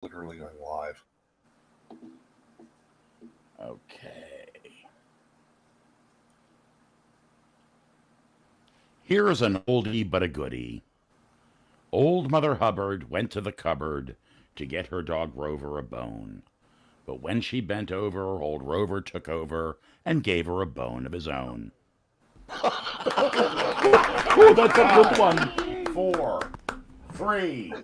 literally going live. Okay. Here's an oldie but a goodie. Old Mother Hubbard went to the cupboard to get her dog Rover a bone. But when she bent over, old Rover took over and gave her a bone of his own. Oh, that's a good one. 4, 3.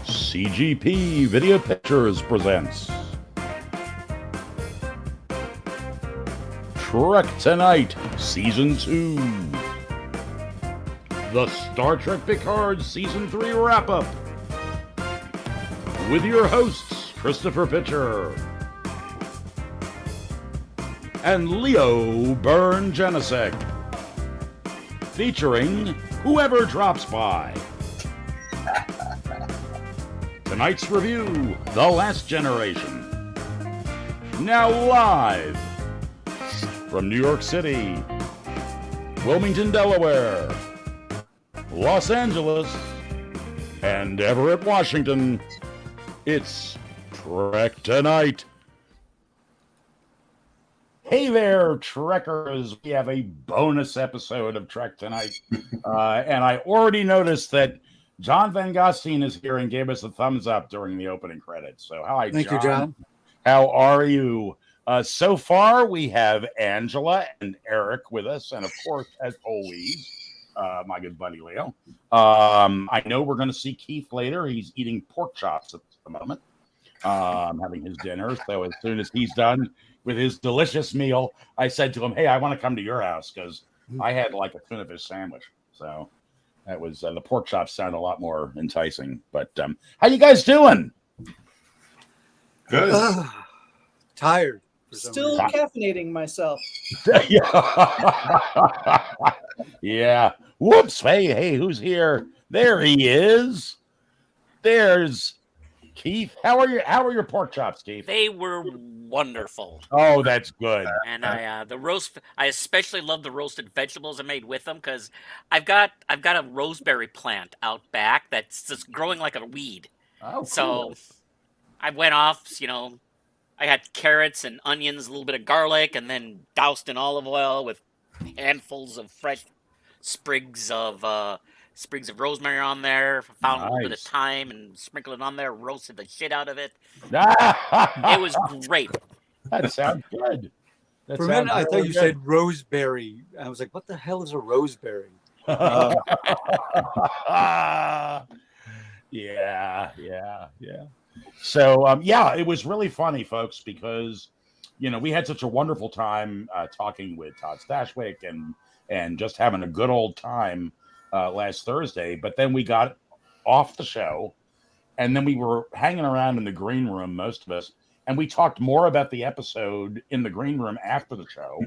CGP Video Pictures presents Trek Tonight, Season 2. The Star Trek Picard Season 3 wrap-up. With your hosts, Christopher Pitcher and Leo Byrne-Janicek. Featuring whoever drops by. Tonight's review, The Last Generation. Now live from New York City, Wilmington, Delaware, Los Angeles, and Everett, Washington, it's Trek Tonight. Hey there, Trekkers. We have a bonus episode of Trek Tonight. And I already noticed that John Van Gosteen is here and gave us a thumbs up during the opening credits. So hi, Thank you, John. How are you? So far, we have Angela and Eric with us. And of course, as always, my good buddy Leo. I know we're going to see Keith later. He's eating pork chops at the moment, having his dinner. So as soon as he's done with his delicious meal, I said to him, hey, I want to come to your house because I had like a tuna fish sandwich. So that was the pork chops sound a lot more enticing. But how you guys doing? Good. Tired. Still caffeinating myself. Yeah. Whoops. Hey, who's here? There he is. There's Keith. How are your pork chops, Keith? They were wonderful. Oh, that's good. And I especially love the roasted vegetables I made with them because I've got a rosemary plant out back that's just growing like a weed. Oh, cool. So I went off, I had carrots and onions, a little bit of garlic, and then doused in olive oil with handfuls of fresh sprigs of rosemary on there. Found a little bit of thyme and sprinkled it on there. Roasted the shit out of it. It was great. That sounds good. For a minute, I thought you said roseberry. I was like, what the hell is a roseberry? Yeah. So, it was really funny, folks, because, we had such a wonderful time talking with Todd Stashwick and just having a good old time last Thursday. But then we got off the show, and then we were hanging around in the green room, most of us, and we talked more about the episode in the green room after the show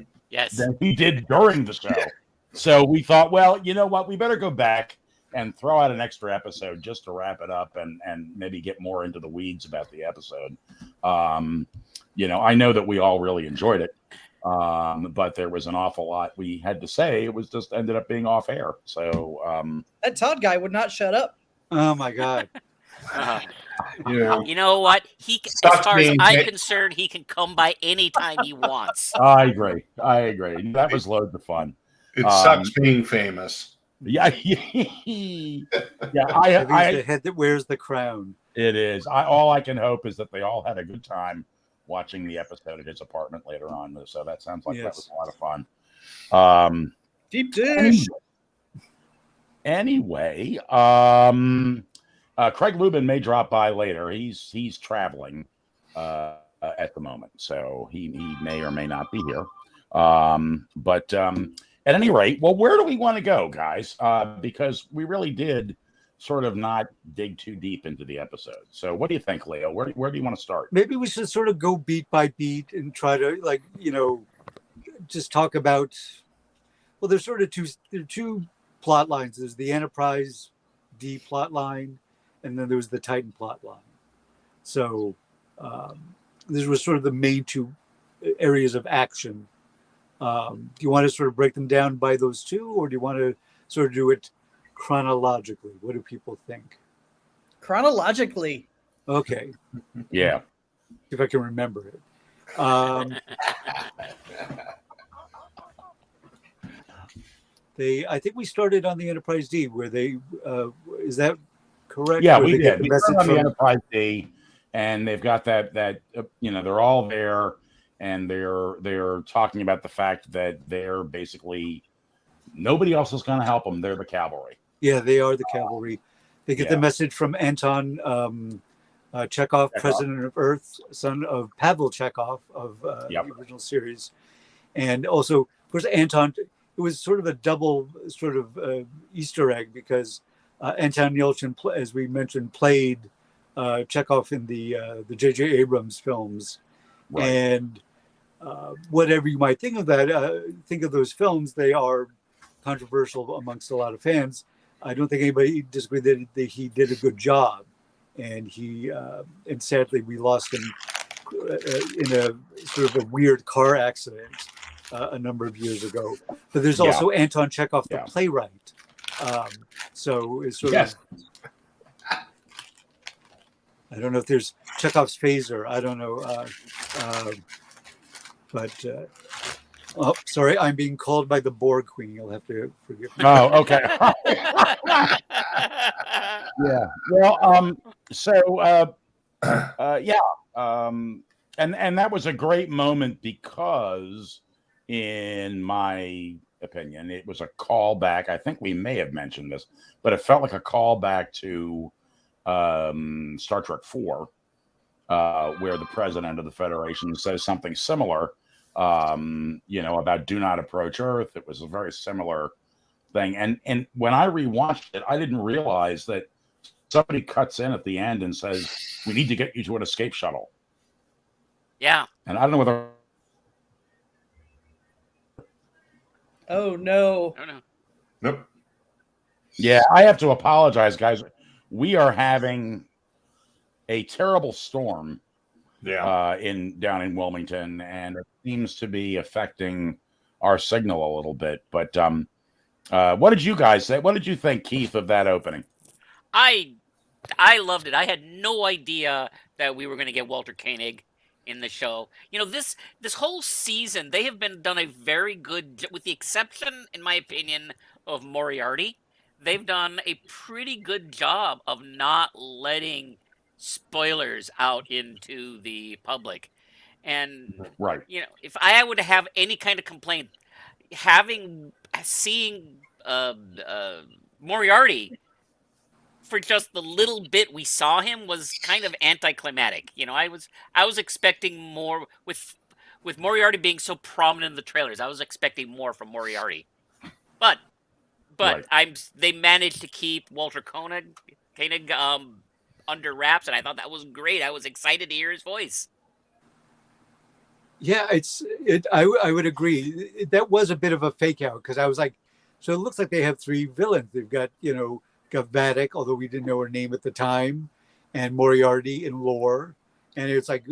than we did during the show. So we thought, well, you know what? We better go back and throw out an extra episode just to wrap it up and maybe get more into the weeds about the episode. I know that we all really enjoyed it, but there was an awful lot we had to say. It was just ended up being off air. So that Todd guy would not shut up. Oh my God. You know what? As far as I'm concerned, he can come by anytime he wants. I agree. That was loads of fun. It sucks being famous. Yeah. The head that wears the crown. It is. All I can hope is that they all had a good time watching the episode at his apartment later on. So that sounds like that was a lot of fun. Deep dish. Anyway, Craig Lubin may drop by later. He's traveling at the moment, so he may or may not be here. But at any rate, well, where do we want to go, guys? Because we really did sort of not dig too deep into the episode. So what do you think, Leo? Where do you want to start? Maybe we should sort of go beat by beat and try to, just talk about, well, there's sort of two plot lines. There's the Enterprise D plot line, and then there was the Titan plot line. So these were sort of the main two areas of action. Do you want to sort of break them down by those two, or do you want to sort of do it chronologically? What do people think? Chronologically, Okay, Yeah. if I can remember it. I think we started on the Enterprise D, where they is that correct? Yeah, Where we they get did. the We message turned on the from Enterprise D, and they've got that they're all there, and they're talking about the fact that they're basically nobody else is going to help them. They're the cavalry. Yeah, they are the cavalry. They get the message from Anton Chekhov, President of Earth, son of Pavel Chekhov of the original series, and also, of course, Anton. It was sort of a double sort of Easter egg because Anton Yelchin, as we mentioned, played Chekhov in the J.J. Abrams films, and whatever you might think of that, think of those films, they are controversial amongst a lot of fans. I don't think anybody disagreed that he did a good job, and and sadly we lost him in a sort of a weird car accident a number of years ago. But there's also Anton Chekhov, the playwright. So it's sort of, I don't know if there's Chekhov's phaser. I don't know. Oh, sorry, I'm being called by the Borg Queen. You'll have to forgive me. Oh, okay. Yeah. Well, and that was a great moment because, in my opinion, it was a callback. I think we may have mentioned this, but it felt like a callback to Star Trek IV, where the president of the Federation says something similar, about do not approach Earth. It was a very similar thing. And when I rewatched it, I didn't realize that somebody cuts in at the end and says, we need to get you to an escape shuttle. Yeah. And I don't know whether... Oh, no. Nope. Yeah, I have to apologize, guys. We are having a terrible storm down in Wilmington, and it seems to be affecting our signal a little bit. But what did you guys say? What did you think, Keith, of that opening? I loved it. I had no idea that we were going to get Walter Koenig in the show. This whole season, they have done a very good, with the exception, in my opinion, of Moriarty. They've done a pretty good job of not letting spoilers out into the public. And if I would have any kind of complaint, seeing Moriarty for just the little bit we saw him was kind of anticlimactic. I was expecting more with Moriarty being so prominent in the trailers. I was expecting more from Moriarty, but they managed to keep Walter Koenig under wraps, and I thought that was great. I was excited to hear his voice. Yeah, I would agree. That was a bit of a fake out because I was like, so it looks like they have three villains. They've got got Vadic, although we didn't know her name at the time, and Moriarty and Lore, and it was like,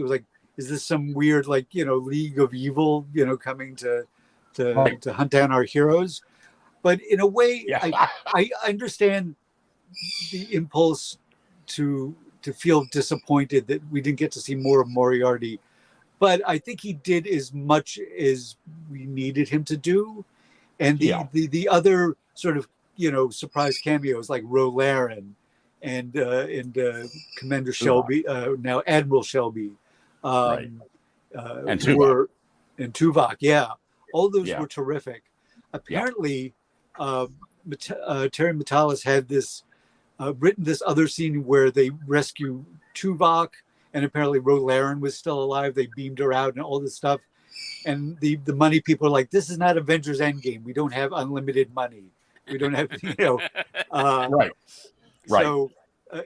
is this some weird League of Evil coming to hunt down our heroes? But in a way, I understand the impulse to feel disappointed that we didn't get to see more of Moriarty, but I think he did as much as we needed him to do, and the other sort of surprise cameos like Rolaren and Commander Shelby, now Admiral Shelby, and Tuvok. Yeah, all those were terrific. Apparently, Terry Matalas had this written this other scene where they rescue Tuvok, and apparently Rolaren was still alive. They beamed her out and all this stuff. And the money people are like, this is not Avengers Endgame. We don't have unlimited money. We don't have, right. So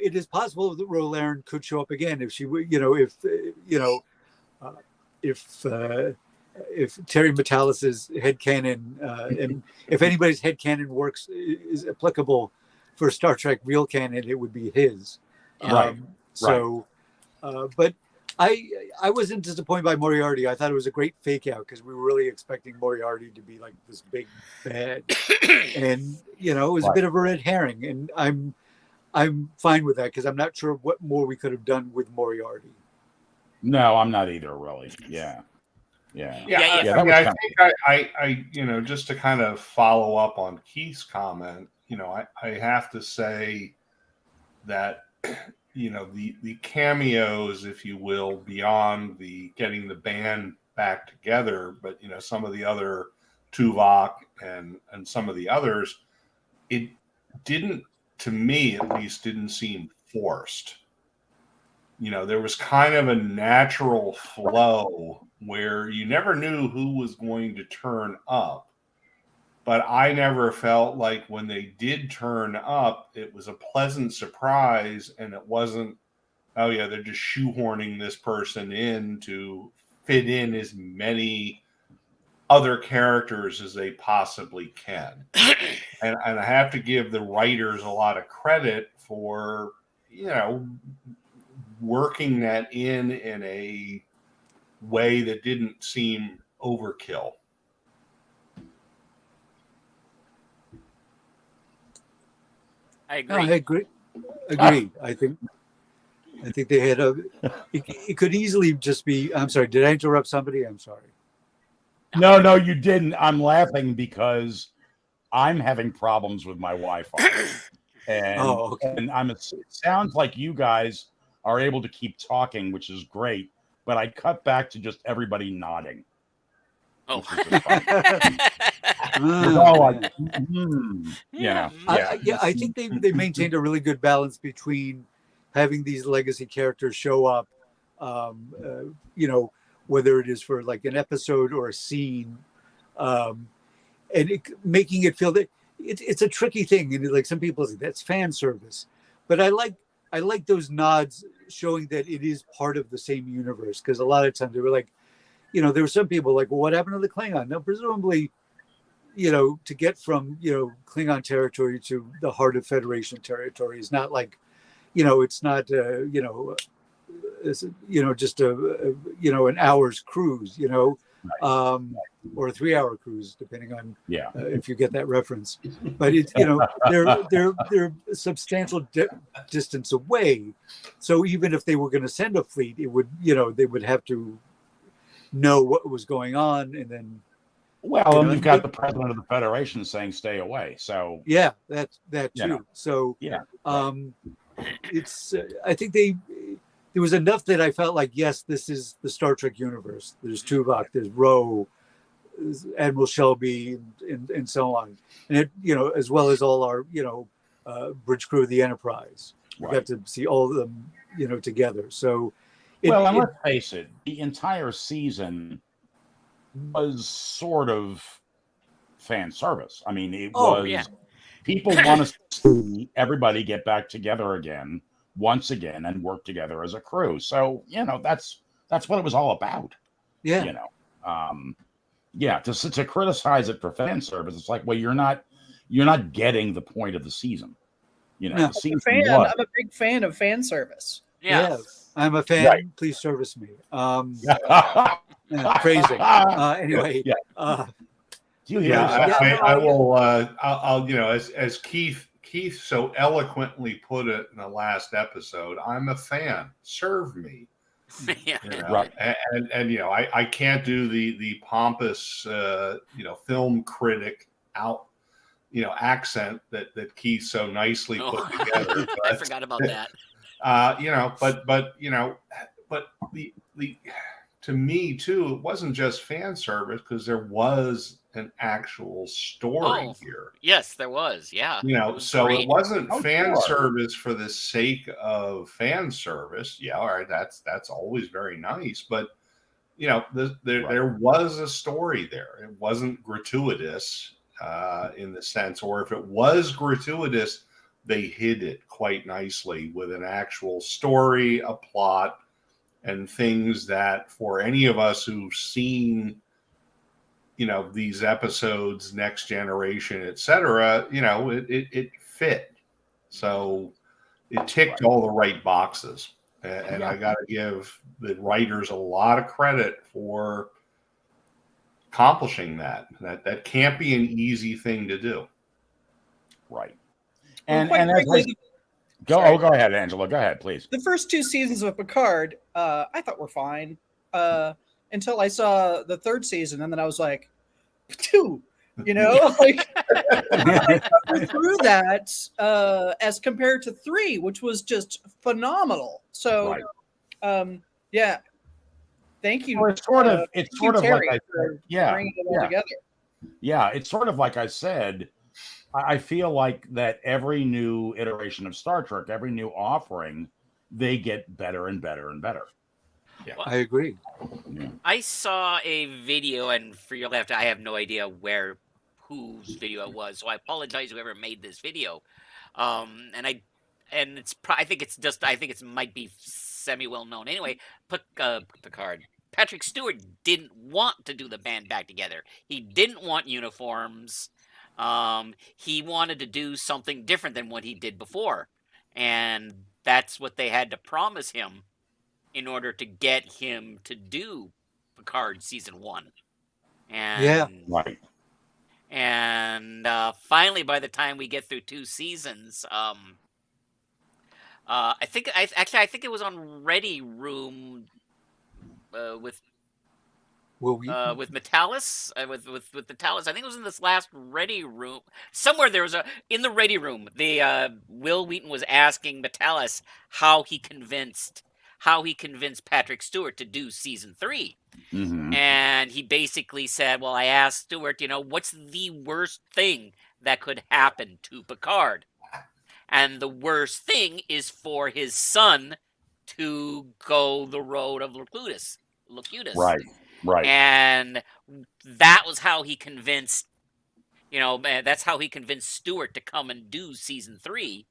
it is possible that Rolaren could show up again if she would, if Terry Matalas's headcanon, and if anybody's headcanon is applicable for Star Trek real canon, it would be his. Right. So, but I wasn't disappointed by Moriarty. I thought it was a great fake out because we were really expecting Moriarty to be like this big bad, and it was a bit of a red herring. And I'm fine with that because I'm not sure what more we could have done with Moriarty. No, I'm not either. Really. Yeah. Yeah, Yeah, I mean, I think I just to kind of follow up on Keith's comment, I have to say that, the cameos, if you will, beyond the getting the band back together, but, some of the other Tuvok and some of the others, it didn't, to me at least, didn't seem forced. There was kind of a natural flow where you never knew who was going to turn up. But I never felt like when they did turn up, it was a pleasant surprise and it wasn't, oh yeah, they're just shoehorning this person in to fit in as many other characters as they possibly can. And I have to give the writers a lot of credit for, working that in a way that didn't seem overkill. I agree. No, I agree. Agreed. I think they had it could easily just be. I'm sorry. Did I interrupt somebody? I'm sorry. No, you didn't. I'm laughing because I'm having problems with my Wi-Fi, and okay. and it sounds like you guys are able to keep talking, which is great. But I cut back to just everybody nodding. Oh. I think they maintained a really good balance between having these legacy characters show up, whether it is for like an episode or a scene, and making it feel that it's a tricky thing. And like some people say that's fan service, but I like those nods showing that it is part of the same universe. Because a lot of times they were like, there were some people like, well, what happened to the Klingon? Now, presumably, to get from, Klingon territory to the heart of Federation territory is not like, it's not, just an hour's cruise, or a 3-hour cruise, depending on if you get that reference. But it's, they're a substantial distance away. So even if they were going to send a fleet, it would, they would have to know what was going on, and then you've got the president of the Federation saying stay away, so that too. So it's I think there was enough that I felt like, yes, this is the Star Trek universe. There's Tuvok, there's Ro, there's Admiral Shelby, and so on, and it, as well as all our bridge crew of the Enterprise. We got to see all of them together. So let's face it, the entire season was sort of fan service. I mean, it was people want to see everybody get back together again, once again, and work together as a crew. So, that's what it was all about. Yeah. To criticize it for fan service, it's like, well, you're not getting the point of the season. The season I'm a big fan of fan service. Yeah. I'm a fan. Right. Please service me. Phrasing. Anyway. I will. I'll. As Keith so eloquently put it in the last episode, I'm a fan. Serve me. Right. And I can't do the pompous film critic accent that Keith so nicely put together. I forgot about that. But the to me too, it wasn't just fan service because there was an actual story here. Yes, there was. Yeah. So great. It wasn't fan service for the sake of fan service. Yeah, all right, that's always very nice, but there was a story there. It wasn't gratuitous in the sense, or if it was gratuitous, they hid it quite nicely with an actual story, a plot, and things that for any of us who've seen, these episodes, Next Generation, etc., it fit. So it ticked all the right boxes. And I got to give the writers a lot of credit for accomplishing that. That can't be an easy thing to do. Right. Well, And quite as frankly, go sorry. go ahead, Angela. Go ahead, please. the first 2 seasons of Picard, I thought were fine until I saw the third season, and then I was like, two, like I suffered through that as compared to 3, which was just phenomenal. So, Right. Yeah, thank you. Well, it's sort of Terry, like I for said, yeah, bringing it all together. yeah. It's sort of like I said. I feel like that every new iteration of Star Trek, every new offering, they get better and better and better. Yeah, I agree. Yeah. I saw a video, and for your left, I have no idea whose video it was, so I apologize whoever made this video. And I think it might be semi well known anyway. Picard. Patrick Stewart didn't want to do the band back together. He didn't want uniforms. He wanted to do something different than what he did before, and that's what they had to promise him in order to get him to do Picard season 1. And Yeah. Right. and finally, by the time we get through 2 seasons, I think it was on Ready Room with Will we? with Metalis, with Metalis. I think it was in this last Ready Room. Somewhere there was in the Ready Room. The Will Wheaton was asking Metalis how he convinced Patrick Stewart to do season 3. Mm-hmm. And he basically said, well, I asked Stewart, what's the worst thing that could happen to Picard? And the worst thing is for his son to go the road of Locutus. Right. And that was how he convinced, that's how he convinced Stewart to come and do season 3.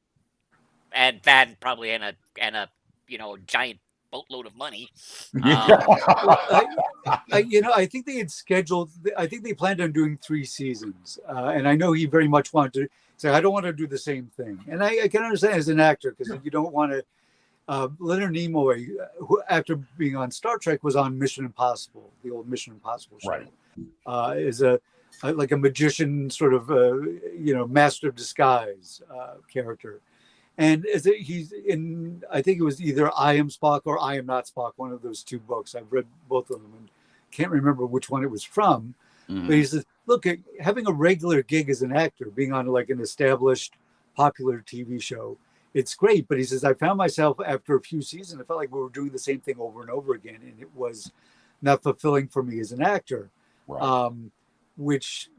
And that probably and a giant boatload of money. I think they had scheduled. I think they planned on doing 3 seasons, and I know he very much wanted to say, "I don't want to do the same thing." And I can understand as an actor because you don't want to. Leonard Nimoy, who after being on Star Trek was on Mission Impossible, the old Mission Impossible show, Right. Is like a magician, sort of master of disguise character. And he's in, I think it was either I Am Spock or I Am Not Spock, one of those 2 books. I've read both of them and can't remember which one it was from. Mm-hmm. But he says, look, having a regular gig as an actor, being on like an established, popular TV show, it's great. But he says, I found myself after a few seasons, I felt like we were doing the same thing over and over again. And it was not fulfilling for me as an actor, Right. Which,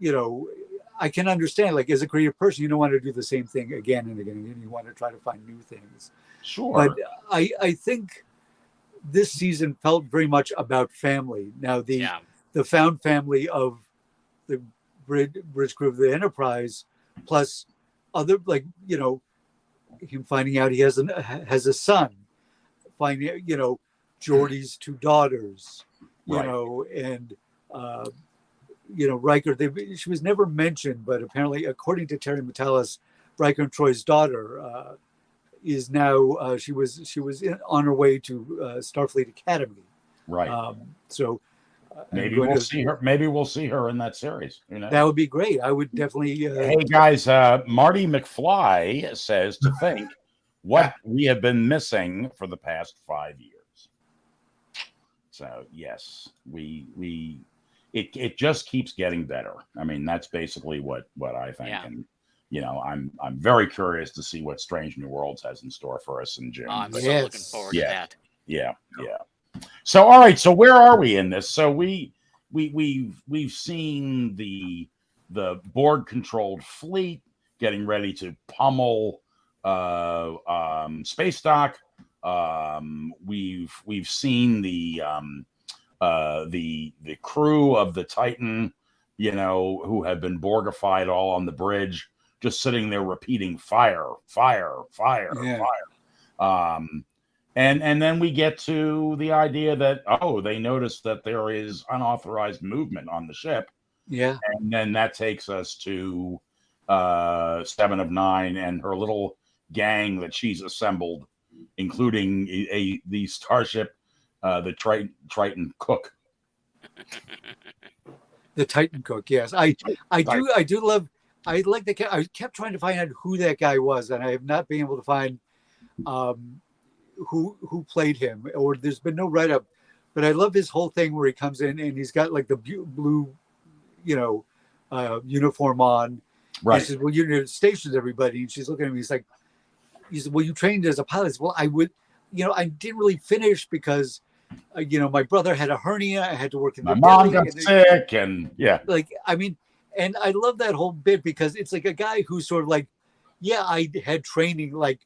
I can understand, like as a creative person, you don't want to do the same thing again and again and again. You want to try to find new things. Sure. But I think this season felt very much about family. Now the found family of the bridge crew of the Enterprise, plus other, like, him finding out he has a son, finding Geordie's 2 daughters, and Riker. She was never mentioned, but apparently, according to Terry Metalis, Riker and Troy's daughter is now she was on her way to Starfleet Academy. Right. So maybe we'll see her. Maybe we'll see her in that series. That would be great. I would definitely. Hey guys, Marty McFly says to think what we have been missing for the past 5 years. So yes, it just keeps getting better. I mean, that's basically what I think. Yeah. And I'm very curious to see what Strange New Worlds has in store for us in June. I'm so looking forward to that. Yeah. So all right, so where are we in this? So we've seen the Borg controlled fleet getting ready to pummel space dock. We've seen the crew of the Titan, who have been Borgified all on the bridge, just sitting there repeating fire. And then we get to the idea that, they noticed that there is unauthorized movement on the ship. Yeah. And then that takes us to 7 of 9 and her little gang that she's assembled including the starship, the Triton Cook. The Titan Cook, yes. I do love. I like the. I kept trying to find out who that guy was, and I have not been able to find who played him, or there's been no write up. But I love his whole thing where he comes in and he's got like the blue, uniform on. Right. He says, "Well, you stations everybody," and she's looking at me. He said, "Well, you trained as a pilot." I said, well, I would, I didn't really finish because, my brother had a hernia. I had to work in the My mom deli, got sick, and yeah. And I love that whole bit because it's like a guy who's sort of like, yeah, I had training like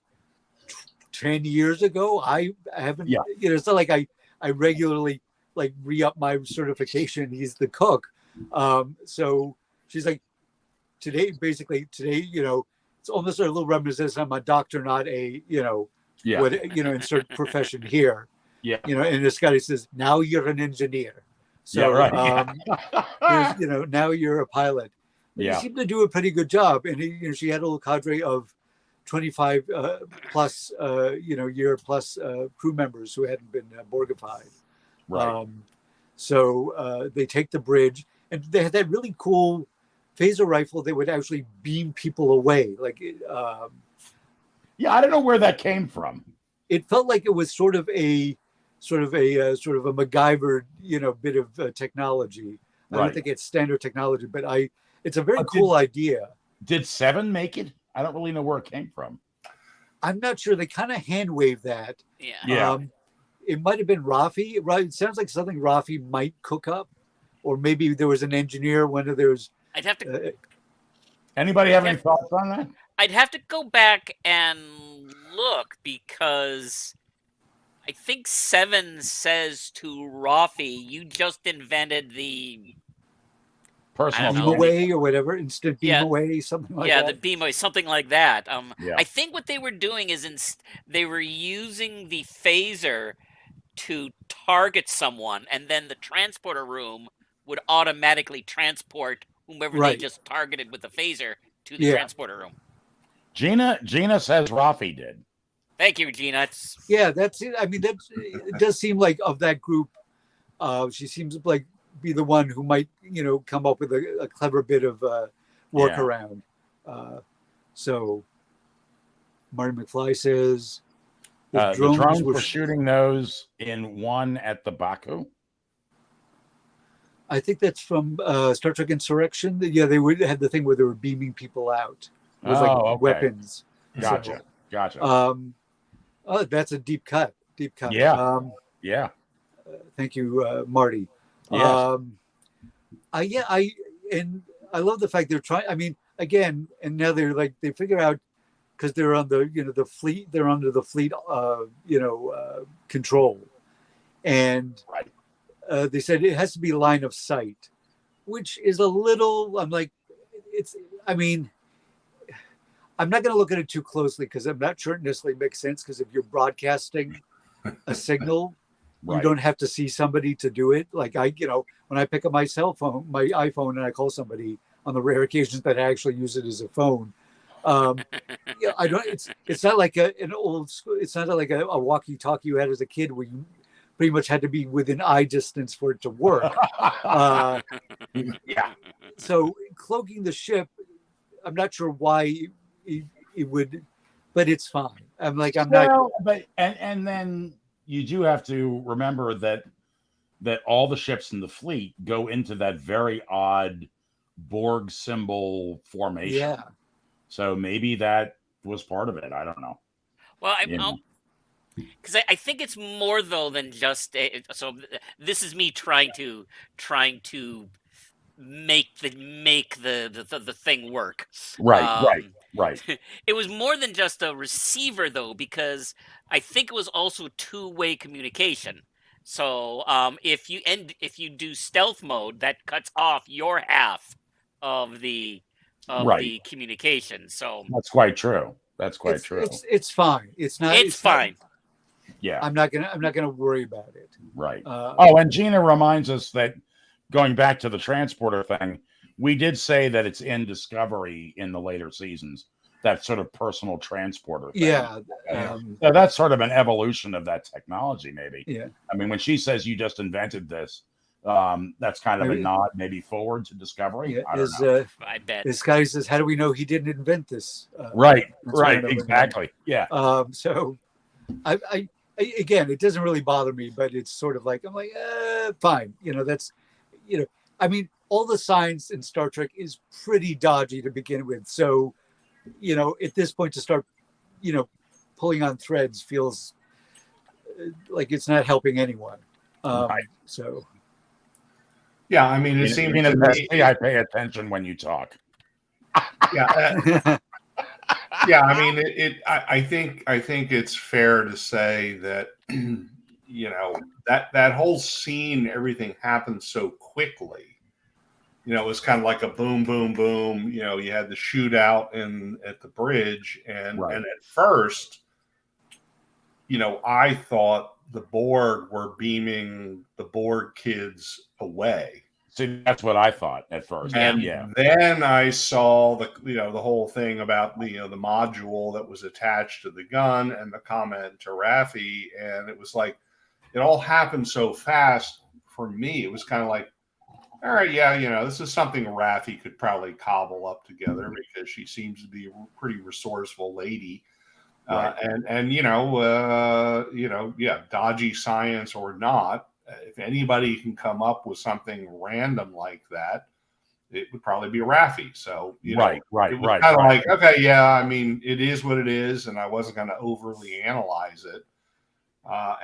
10 years ago. I haven't, it's not like I regularly like re-up my certification. He's the cook. So she's like, today, it's almost a little reminiscent. I'm a doctor, not a, insert profession here. Yeah. And this guy says, now you're an engineer. So, yeah, right. now you're a pilot. But you seem to do a pretty good job. And, she had a little cadre of 25 plus, year plus crew members who hadn't been Borgified. Right. So they take the bridge, and they had that really cool phaser rifle that would actually beam people away. Like, I don't know where that came from. It felt like it was sort of a MacGyver, bit of technology. I don't think it's standard technology, but it's a very cool idea. Did 7 make it? I don't really know where it came from. I'm not sure. They kind of hand waved that. Yeah. It might have been Rafi. Right? It sounds like something Rafi might cook up, or maybe there was an engineer. I'd have to. Anybody have any thoughts on that? I'd have to go back and look because I think 7 says to Rafi, "You just invented the personal beam away or whatever, instant beam away, something like that." Yeah, the beam away, something like that. Yeah. I think what they were doing is they were using the phaser to target someone, and then the transporter room would automatically transport whomever they just targeted with the phaser to the transporter room. Gina says Rafi did. Thank you, Gina. That's it. I mean, it does seem like of that group, she seems like be the one who might, come up with a clever bit of workaround. So Marty McFly says the drones were shooting those in one at the Baku. I think that's from Star Trek Insurrection. Yeah, they had the thing where they were beaming people out. It was weapons. Gotcha. That's a deep cut. Yeah. Thank you, Marty. Yes. I love the fact they're trying. I mean, again, and now they figure out because they're on the fleet. They're under the fleet, control, and they said it has to be line of sight, which is a little. I'm like, I mean, I'm not going to look at it too closely because I'm not sure it necessarily makes sense. Because if you're broadcasting a signal, you don't have to see somebody to do it. Like when I pick up my cell phone, my iPhone, and I call somebody on the rare occasions that I actually use it as a phone. I don't. It's not like an old school. It's not like a walkie-talkie you had as a kid where you pretty much had to be within eye distance for it to work. So cloaking the ship, I'm not sure why it would, but it's fine. I'm not. But and then you do have to remember that all the ships in the fleet go into that very odd Borg symbol formation. Yeah. So maybe that was part of it. I don't know. Well, because I think it's more though than just so. This is me trying to make the thing work. Right. It was more than just a receiver though, because I think it was also two-way communication. So if you do stealth mode, that cuts off your half of the communication. So that's quite true. True. It's fine. It's not. It's fine. Yeah. I'm not gonna worry about it. Right. And Gina reminds us that going back to the transporter thing, we did say that it's in Discovery in the later seasons, that sort of personal transporter thing. Yeah. So that's sort of an evolution of that technology, maybe. Yeah. I mean, when she says you just invented this, that's kind of a Maybe. nod, maybe forward to discovery. Yeah. I don't know. I bet. This guy says, "How do we know he didn't invent this?" Right, that's what I know. exactly. Yeah. So, I again, it doesn't really bother me, but it's sort of like I'm like, fine. That's, I mean, all the science in Star Trek is pretty dodgy to begin with. So, at this point to start, pulling on threads feels like it's not helping anyone. Right. So. Yeah, I mean, it seems to me. I pay attention when you talk. Yeah, yeah. I mean, I think it's fair to say that that whole scene, everything happened so quickly. It was kind of like a boom, boom, boom. You had the shootout at the bridge, and Right. and at first, I thought the Borg were beaming the Borg kids away. See, that's what I thought at first. And yeah. then I saw the whole thing about the module that was attached to the gun and the comment to Raffi, and it was like it all happened so fast for me. It was kind of like, all right, yeah, this is something Raffi could probably cobble up together because she seems to be a pretty resourceful lady. Right. Yeah, dodgy science or not, if anybody can come up with something random like that, it would probably be Raffi. So, right. it was kind of like, okay, yeah, I mean, it is what it is, and I wasn't going to overly analyze it.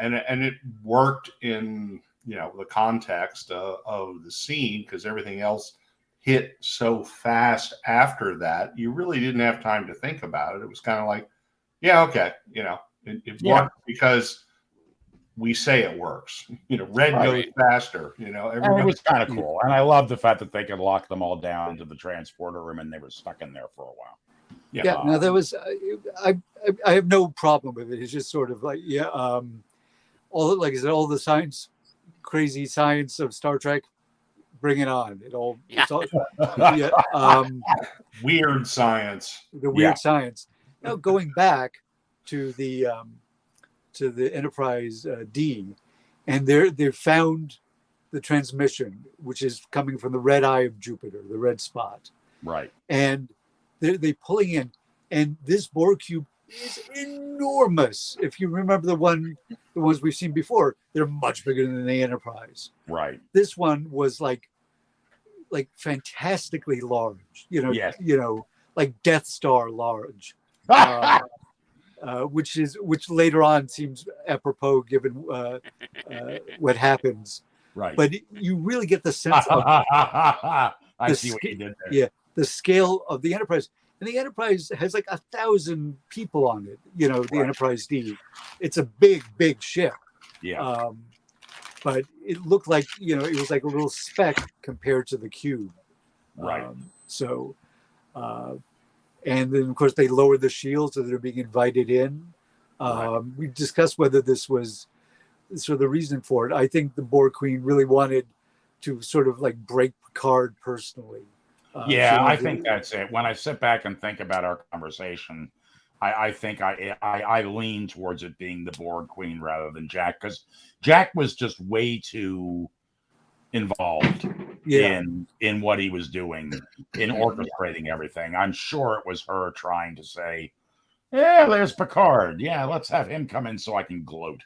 And it worked in, the context of the scene because everything else hit so fast after that. You really didn't have time to think about it. It was kind of like, yeah, okay, it worked because we say it works. Red goes faster. And it was kind of cool, and I love the fact that they could lock them all down into the transporter room, and they were stuck in there for a while. Yeah. No, there was. I have no problem with it. It's just sort of like, all, like I said, all the science, crazy science of Star Trek, bring it on. It all. Yeah. It's all weird science. The weird science. Now going back to the Enterprise D, and they found the transmission, which is coming from the red eye of Jupiter, the red spot. Right. And they're pulling in, and this Borg cube is enormous. If you remember the ones we've seen before, they're much bigger than the Enterprise. Right. This one was like fantastically large. Yes. Like Death Star large. Which later on seems apropos given what happens. Right. But you really get the sense of I see what you did there. Yeah, the scale of the Enterprise. And the Enterprise has like 1,000 people on it, the Enterprise D. It's a big, big ship. Yeah. But it looked like, it was like a little speck compared to the cube. Right. And then, of course, they lowered the shield so they're being invited in. We discussed whether this was sort of the reason for it. I think the Borg Queen really wanted to sort of like break Picard personally. I think that's it. When I sit back and think about our conversation, I think I lean towards it being the Borg Queen rather than Jack, because Jack was just way too involved in what he was doing, in orchestrating everything. I'm sure it was her trying to say, yeah, there's Picard. Yeah, let's have him come in so I can gloat.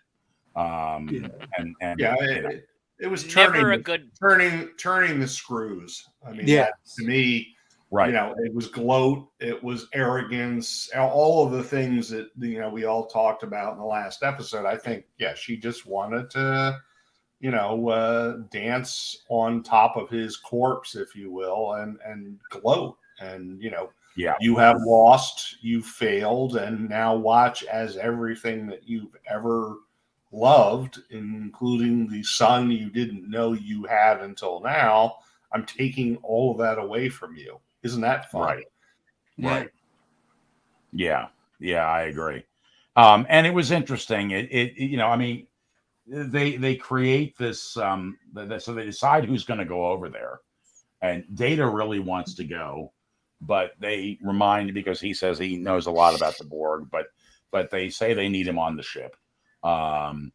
It was Never turning the screws. I mean, to me, right. It was gloat, it was arrogance, all of the things that we all talked about in the last episode. I think, she just wanted to, dance on top of his corpse, if you will, and gloat. And you have lost, you failed, and now watch as everything that you've ever loved, including the son you didn't know you had until now, I'm taking all of that away from you. Isn't that fun? Right. Yeah, I agree. And it was interesting. They create this, so they decide who's going to go over there, and Data really wants to go, but they remind, because he says he knows a lot about the Borg, but they say they need him on the ship. And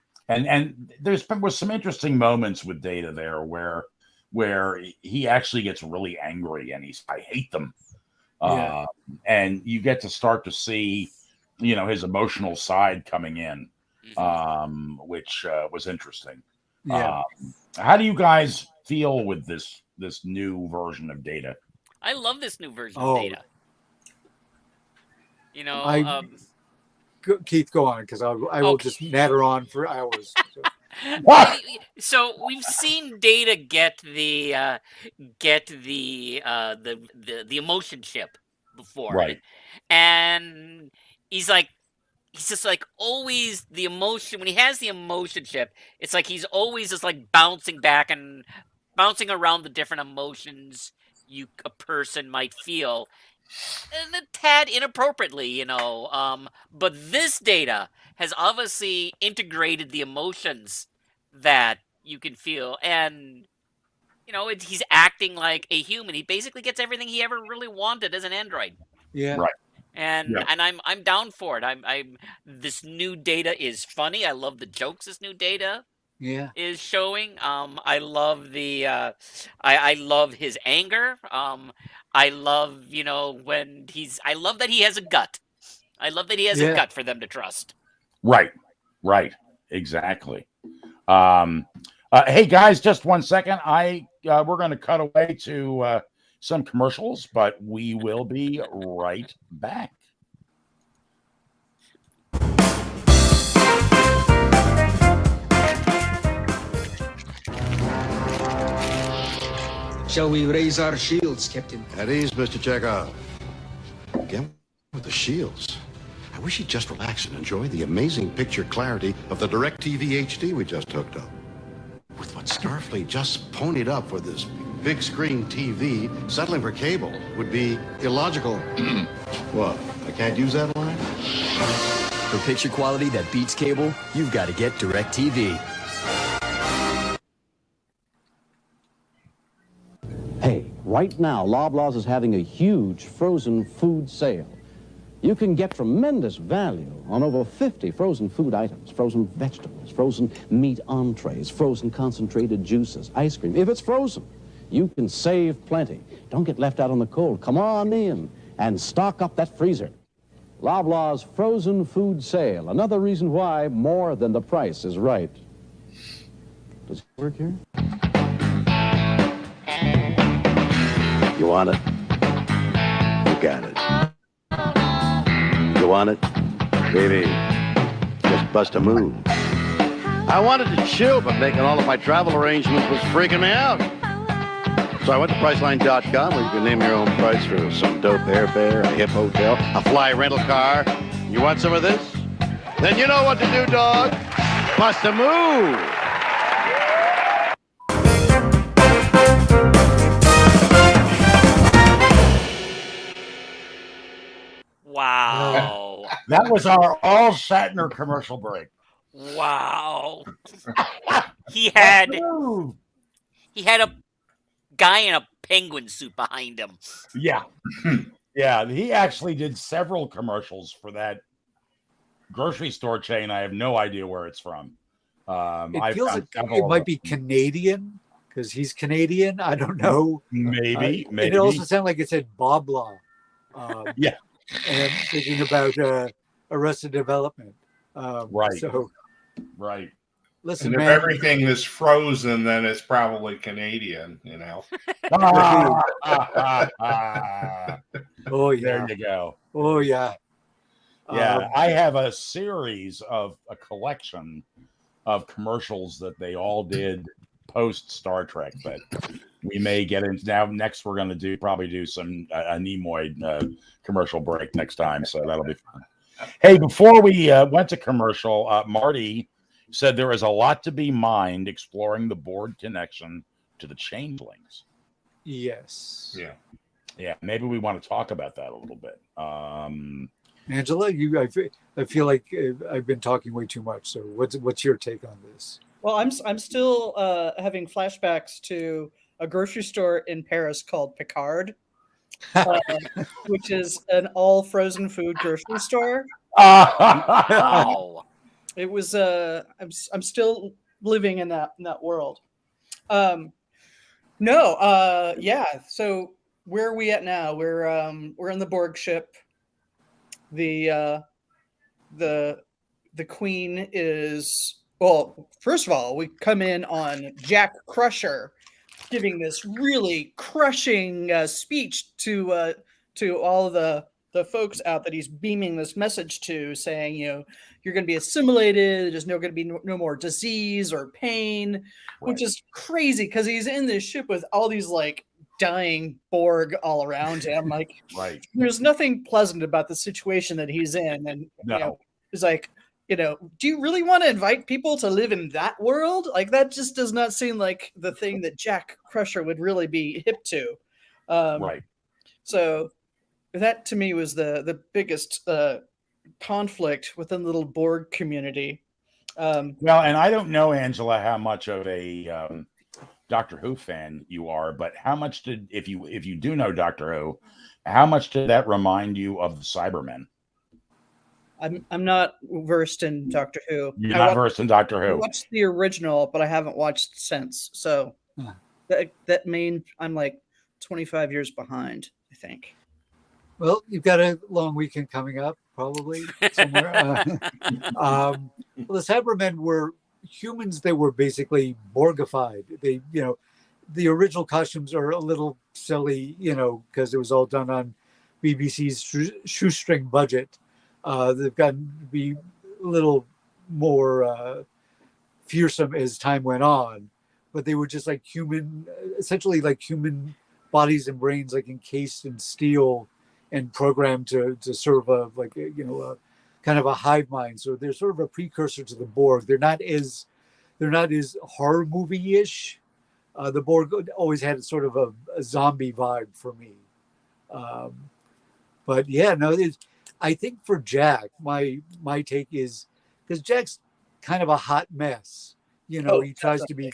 was some interesting moments with Data there where he actually gets really angry and I hate them. Yeah. And you get to start to see, his emotional side coming in, which was interesting. Yeah. How do you guys feel with this new version of Data? I love this new version of Oh. Data. Keith, go on, because I will just natter on for hours. So. So we've seen Data get the emotion chip before, right? And he's just like always the emotion. When he has the emotion chip, it's like he's always just like bouncing back and bouncing around the different emotions a person might feel, and a tad inappropriately, but this Data has obviously integrated the emotions that you can feel, and he's acting like a human. He basically gets everything he ever really wanted as an android. Yeah. Right. And I'm down for it. I'm this new Data is funny. I love the jokes this new Data is showing. I love I love his anger. I love I love that he has a gut. I love that he has a gut for them to trust. Right, exactly. Hey guys, just 1 second. We're going to cut away to some commercials, but we will be right back. Shall we raise our shields, Captain? At ease, Mr. Chekhov. Again with the shields. I wish you'd just relax and enjoy the amazing picture clarity of the DirecTV HD we just hooked up. With what Starfleet just ponied up for this big screen TV, settling for cable would be illogical. What? I can't use that line? For picture quality that beats cable, you've got to get DirecTV. Hey, right now, Loblaws is having a huge frozen food sale. You can get tremendous value on over 50 frozen food items, frozen vegetables, frozen meat entrees, frozen concentrated juices, ice cream. If it's frozen, you can save plenty. Don't get left out on the cold. Come on in and stock up that freezer. Loblaws frozen food sale. Another reason why more than the price is right. Does it work here? You want it? You got it. You want it? Baby, just bust a move. I wanted to chill, but making all of my travel arrangements was freaking me out. So I went to Priceline.com, where you can name your own price for some dope airfare, a hip hotel, a fly rental car. You want some of this? Then you know what to do, dog. Bust a move. Wow. That was our all Shatner commercial break. Wow. He had a guy in a penguin suit behind him. Yeah. Yeah, he actually did several commercials for that grocery store chain. I have no idea where it's from. It feels like it might be Canadian, because he's Canadian. I don't know. Maybe. It also sounded like it said Boblaw. Yeah. And I'm thinking about Arrested Development. Right. So, right. Listen, and if man, everything is frozen, then it's probably Canadian, Oh, yeah. There you go. Oh, yeah. Yeah, I have a collection of commercials that they all did post Star Trek, but we may get into now. Next, we're going to probably do some a Nimoy commercial break next time, so that'll be fun. Hey, before we went to commercial, Marty said there is a lot to be mined exploring the Borg connection to the changelings. Yes. Yeah. Maybe we want to talk about that a little bit. Angela, I feel like I've been talking way too much. So what's your take on this? Well, I'm still having flashbacks to a grocery store in Paris called Picard, which is an all frozen food grocery store. Oh, It was I'm still living in that world. No, yeah. So where are we at now? We're in the Borg ship. The queen is, well, first of all, we come in on Jack Crusher giving this really crushing speech to all the folks out that he's beaming this message to, saying, you're going to be assimilated. There's going to be no more disease or pain, right. Which is crazy because he's in this ship with all these like dying Borg all around him. Like, right. There's nothing pleasant about the situation that he's in, and no. He's like, do you really want to invite people to live in that world? Like, that just does not seem like the thing that Jack Crusher would really be hip to. Right. So that to me was the biggest conflict within the little Borg community. Well, and I don't know, Angela, how much of a Doctor Who fan you are, but how much did, if you do know Doctor Who, how much did that remind you of the Cybermen? I'm not versed in Doctor Who. You're not versed in Doctor Who. I watched the original, but I haven't watched since. So that means I'm like 25 years behind, I think. Well, you've got a long weekend coming up, probably somewhere. Well, the Cybermen were humans. They were basically Borgified. They, the original costumes are a little silly, because it was all done on BBC's shoestring budget. They've gotten to be a little more fearsome as time went on, but they were just like human, essentially like human bodies and brains, like encased in steel and programmed to serve a kind of a hive mind. So they're sort of a precursor to the Borg. They're not as horror movie-ish. The Borg always had sort of a zombie vibe for me. But yeah, no, I think for Jack, my take is, because Jack's kind of a hot mess. He tries to be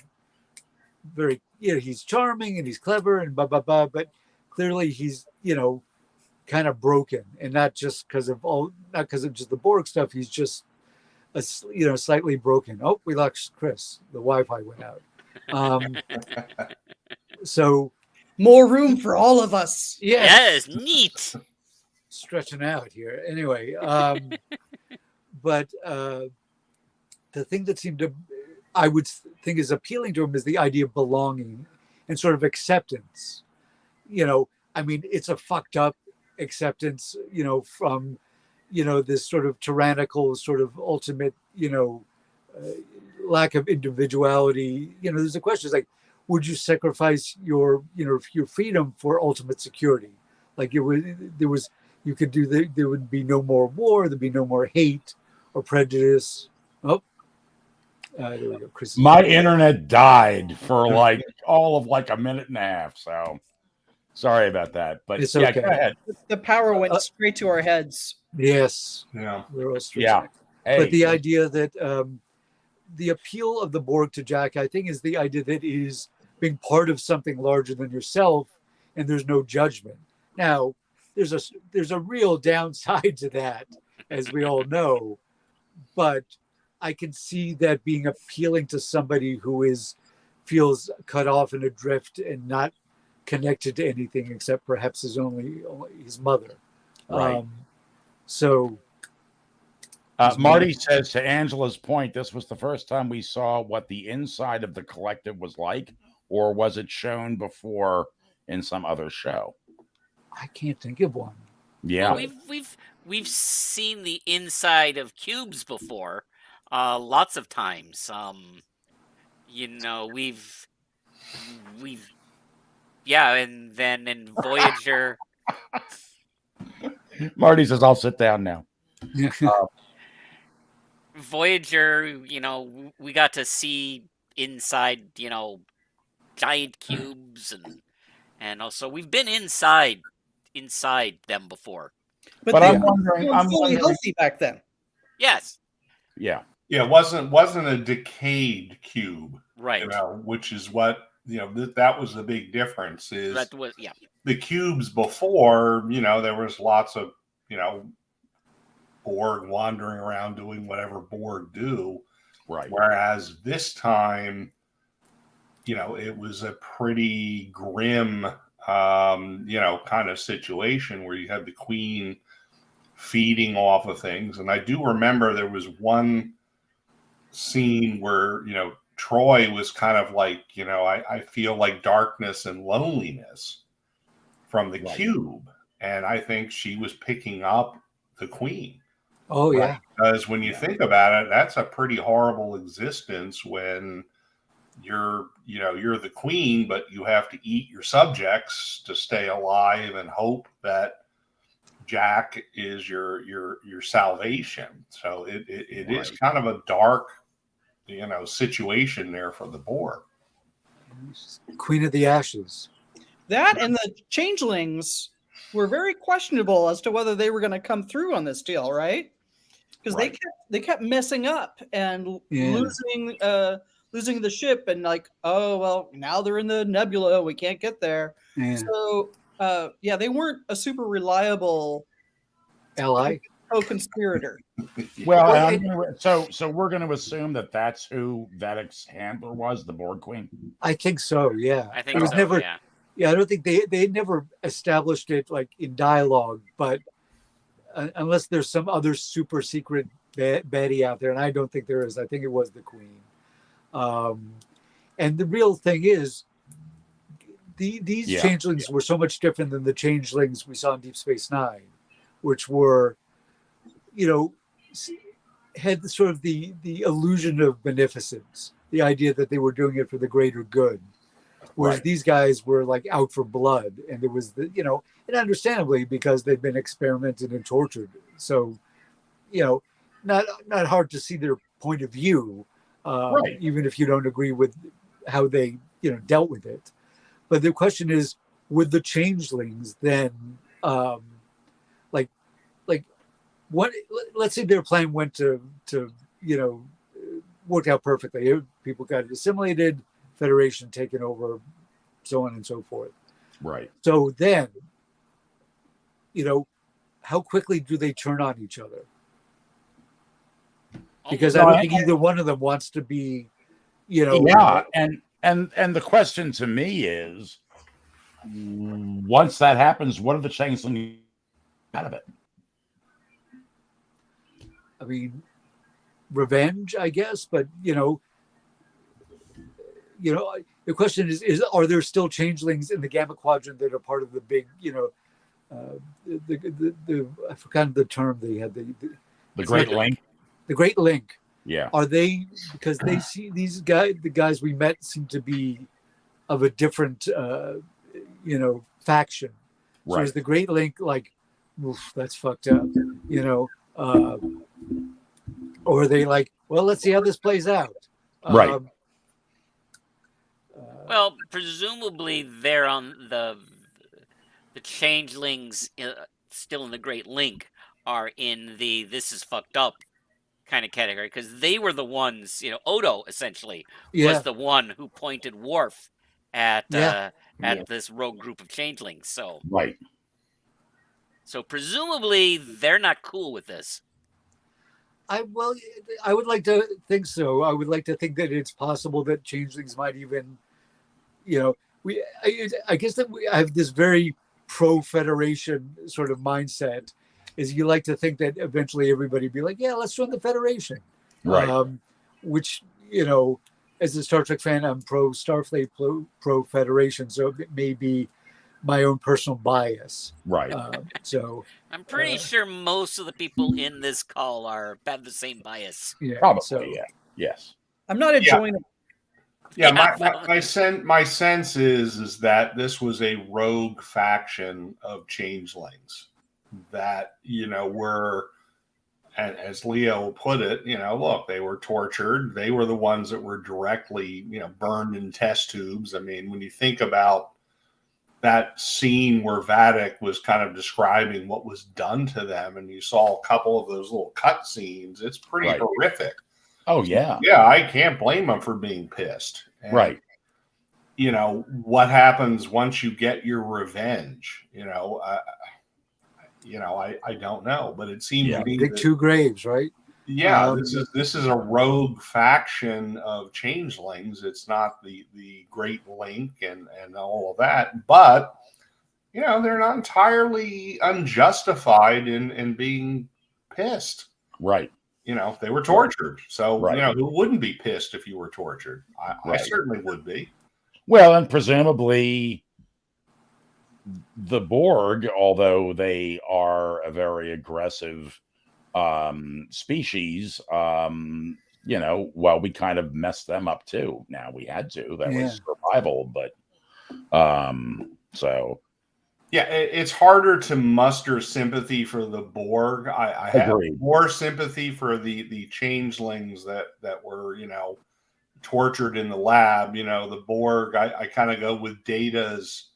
very, he's charming and he's clever and blah, blah, blah, but clearly he's, kind of broken, and not because of just the Borg stuff. He's just, slightly broken. Oh, we lost Chris. The Wi-Fi went out. So more room for all of us. Yes, neat. Stretching out here. Anyway, but the thing that I would think is appealing to him is the idea of belonging and sort of acceptance. It's a fucked up acceptance, from, this sort of tyrannical, sort of ultimate, lack of individuality. There's a question, like, would you sacrifice your freedom for ultimate security? Like there would be no more war, there'd be no more hate or prejudice. Oh, there we go. Chris. My internet died for like all of like a minute and a half, so sorry about that. But it's yeah, okay. Go ahead. The power went straight to our heads. Yes. Yeah. Yeah. Hey. But the idea that the appeal of the Borg to Jack, I think, is the idea that it is being part of something larger than yourself, and there's no judgment. Now, there's a real downside to that, as we all know, but I can see that being appealing to somebody who feels cut off and adrift and not connected to anything except perhaps his mother. Right. So Marty says, to Angela's point, this was the first time we saw what the inside of the collective was like, or was it shown before in some other show? I can't think of one. Yeah. Well, we've seen the inside of cubes before, lots of times. And then in Voyager. Marty says, I'll sit down now. Voyager, we got to see inside, giant cubes, and also we've been inside them before. But I'm wondering, I'm fully healthy back then. Yes. Yeah. Yeah, it wasn't a decayed cube, right? Which is what that was the big difference. Is That was the cubes before, there was lots of, Borg wandering around doing whatever Borg do. Right. Whereas this time, it was a pretty grim, kind of situation where you had the Queen feeding off of things. And I do remember there was one scene where, Troy was kind of like, I feel like darkness and loneliness from the cube. And I think she was picking up the Queen. Oh, yeah. Because when you think about it, that's a pretty horrible existence when you're the Queen, but you have to eat your subjects to stay alive and hope that Jack is your salvation. So it is kind of a dark, situation there for the Borg. Queen of the Ashes. That and the changelings were very questionable as to whether they were going to come through on this deal, right? Because they kept messing up and losing the ship, and like, oh well, now they're in the nebula, we can't get there. Yeah. So they weren't a super reliable ally co-conspirator. Well, so we're going to assume that that's who Vedek's handler was, the Borg Queen. I think so. Yeah, I think it was so, never. Yeah. Yeah, I don't think they never established it like in dialogue, but unless there's some other super secret baddie out there, and I don't think there is. I think it was the Queen. And the real thing is, these changelings were so much different than the changelings we saw in Deep Space Nine, which were, had sort of the illusion of beneficence, the idea that they were doing it for the greater good. Whereas these guys were like out for blood, and it was and understandably because they've been experimented and tortured. So, not hard to see their point of view, even if you don't agree with how they dealt with it. But the question is, would the changelings then, what? Let's say their plan went to worked out perfectly. People got assimilated. Federation taken over, so on and so forth. Right. So then, how quickly do they turn on each other? Because I don't think either one of them wants to be, Yeah, and the question to me is, once that happens, what are the changelings out of it? I mean, revenge, I guess, but the question is are there still changelings in the Gamma Quadrant that are part of the big, I forgot the term they had, the Great Link. The Great Link. Yeah. Are they, because they see these guys, the guys we met seem to be of a different, faction. So Right. is the Great Link like, oof, that's fucked up, or are they like, well, let's see how this plays out. Right. Well, presumably they're on the changelings still in the Great Link are in the this is fucked up kind of category, because they were the ones, Odo essentially was the one who pointed Worf at this rogue group of changelings. So So presumably they're not cool with this. I would like to think so. I would like to think that it's possible that changelings might even, I guess that I have this very pro-Federation sort of mindset. Is you like to think that eventually everybody be like, yeah, let's join the Federation, right? Which as a Star Trek fan, I'm pro Starfleet, pro Federation, so it may be my own personal bias, right? So I'm pretty sure most of the people in this call have the same bias. Yeah, probably. Yes. I'm not enjoying it. Yeah, my sense is that this was a rogue faction of changelings that were, and as Leo put it, look, they were tortured. They were the ones that were directly burned in test tubes. I mean, when you think about that scene where Vadek was kind of describing what was done to them, and you saw a couple of those little cut scenes, it's pretty horrific. Oh yeah. Yeah, I can't blame them for being pissed. And, right. you know, what happens once you get your revenge? You know, I don't know, but it seemed to me Dig that, two graves, right? yeah, this is a rogue faction of changelings. It's not the Great Link and all of that, but you know, they're not entirely unjustified in being pissed. Right. You know, they were tortured. So, Right. you know, who wouldn't be pissed if you were tortured? I Right. certainly would be. Well, and presumably the Borg, although they are a very aggressive species, you know, well, we kind of messed them up too. Now we had to. That was survival, but so yeah, it's harder to muster sympathy for the Borg. I have more sympathy for the changelings that were, you know, tortured in the lab. You know, the Borg, I kind of go with Data's,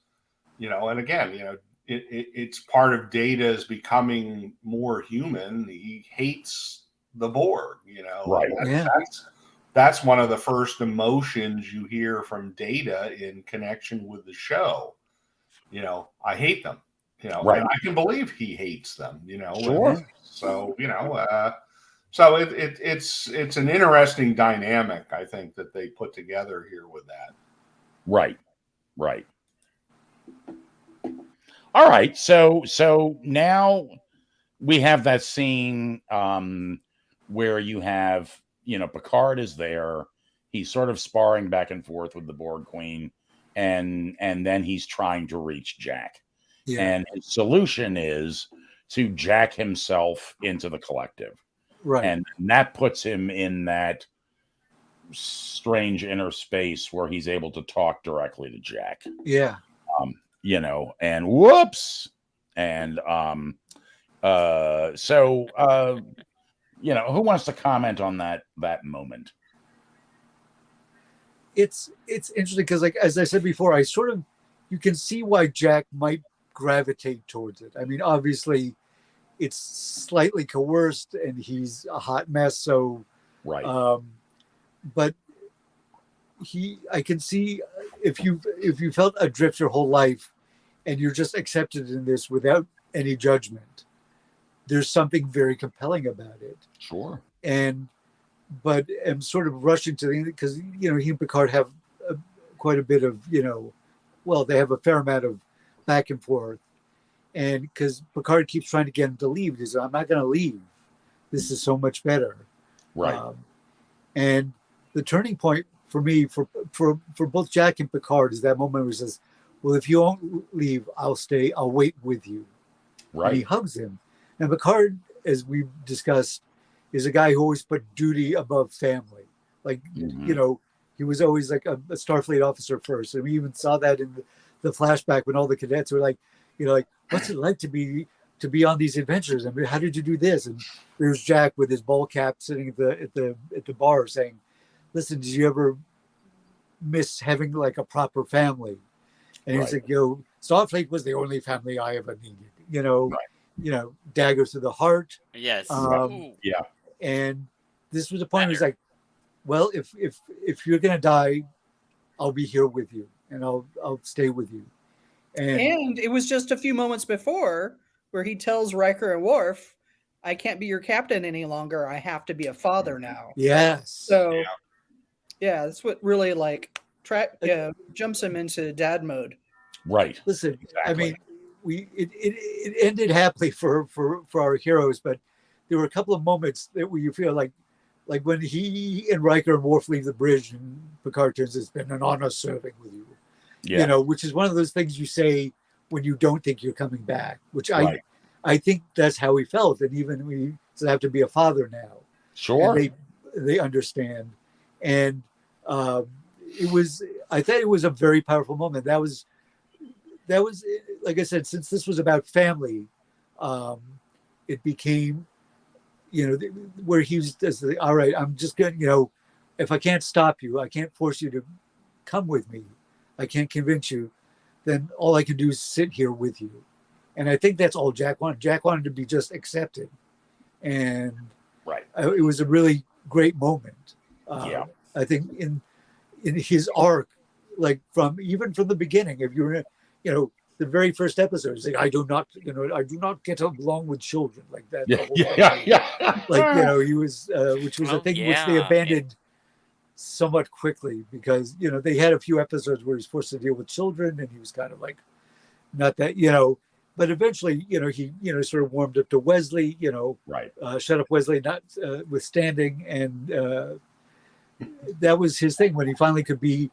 you know, and again, you know, it's part of Data's becoming more human. He hates the Borg, you know. Right. That's one of the first emotions you hear from Data in connection with the show. You know, I hate them, you know, and I can believe he hates them, you know. Sure. So, you know, so it's an interesting dynamic, I think, that they put together here with that. Right. Right. All right. So now we have that scene where you have, you know, Picard is there. He's sort of sparring back and forth with the Borg Queen. And then he's trying to reach Jack. Yeah. And his solution is to jack himself into the collective. Right. And that puts him in that strange inner space where he's able to talk directly to Jack. Yeah. You know, and whoops. And you know, who wants to comment on that moment? It's interesting because, like, as I said before, you can see why Jack might gravitate towards it. I mean, obviously it's slightly coerced and he's a hot mess. So, right. But I can see if you felt adrift your whole life and you're just accepted in this without any judgment, there's something very compelling about it. Sure. But I'm sort of rushing to the, because, you know, he and Picard have quite a bit of, you know, well, they have a fair amount of back and forth. And because Picard keeps trying to get him to leave. He says, I'm not going to leave. This is so much better. Right. And the turning point for me, for both Jack and Picard, is that moment where he says, well, if you won't leave, I'll stay. I'll wait with you. Right. And he hugs him. And Picard, as we've discussed, is a guy who always put duty above family. Like, you know, he was always like a Starfleet officer first. And we even saw that in the flashback when all the cadets were like, you know, like, what's it like to be on these adventures? I mean, how did you do this? And there's Jack with his ball cap sitting at the bar saying, listen, did you ever miss having like a proper family? And he's like, yo, Starfleet was the only family I ever needed. You know, you know, dagger to the heart. Yes. Yeah. And this was a point where he's like, well, if you're gonna die, I'll be here with you and I'll stay with you. And it was just a few moments before where he tells Riker and Worf, I can't be your captain any longer. I have to be a father now. Yes. So yeah, that's what really like jumps him into dad mode. Right. Listen, exactly. I mean, it ended happily for our heroes, but there were a couple of moments that where you feel like when he and Riker and Worf leave the bridge and Picard turns, it's been an honor serving with you. Yeah. You know, which is one of those things you say when you don't think you're coming back, which I think that's how he felt. And even we have to be a father now. Sure. And they understand. And I thought it was a very powerful moment. That was, like I said, since this was about family, it became, you know, where he was just like, all right, I'm just going to, you know, if I can't stop you, I can't force you to come with me, I can't convince you, then all I can do is sit here with you. And I think that's all Jack wanted. Jack wanted to be just accepted. And it was a really great moment. I think in his arc, like from the beginning. If you're, the very first episode, it's like, I do not get along with children, like that. Yeah, the whole yeah, thing. yeah. Like, he was, which was a Well, thing which they yeah, abandoned somewhat quickly, because they had a few episodes where he was forced to deal with children, and he was kind of like not that, but eventually, he sort of warmed up to Wesley, Right. Shut up Wesley, not withstanding, and that was his thing when he finally could be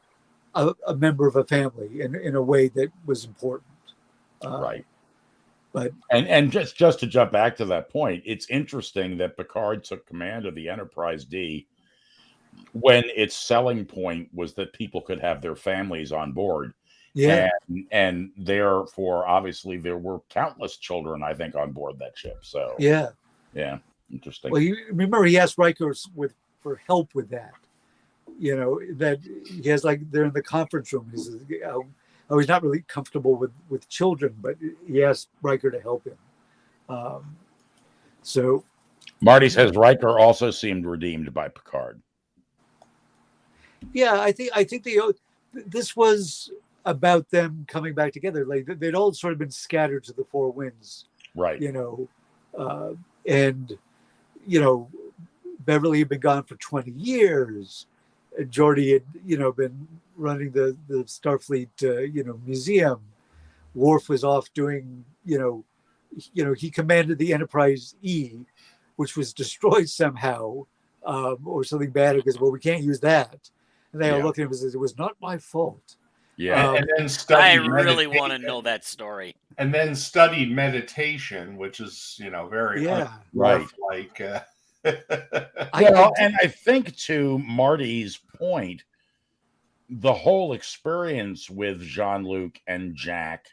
a member of a family in a way that was important. Right. But and just to jump back to that point, it's interesting that Picard took command of the Enterprise D when its selling point was that people could have their families on board. yeah, And therefore, obviously, there were countless children, I think, on board that ship. So yeah. interesting. Well, remember he asked Riker for help with that. That he has, like, they're in the conference room. He says, he's not really comfortable with children, but he asked Riker to help him. So Marty says Riker also seemed redeemed by Picard. yeah, I think this was about them coming back together. Like, they'd all sort of been scattered to the four winds, Right. And Beverly had been gone for 20 years. And Geordi had been running the Starfleet museum. Worf was off doing he commanded the Enterprise E, which was destroyed somehow, or something bad, because, well, we can't use that. And they all looked at him and said, it was not my fault. Yeah. And then I studied really meditation. want to know that story. And then studied meditation, which is very Right. like. Well, and I think, to Marty's point, the whole experience with Jean-Luc and Jack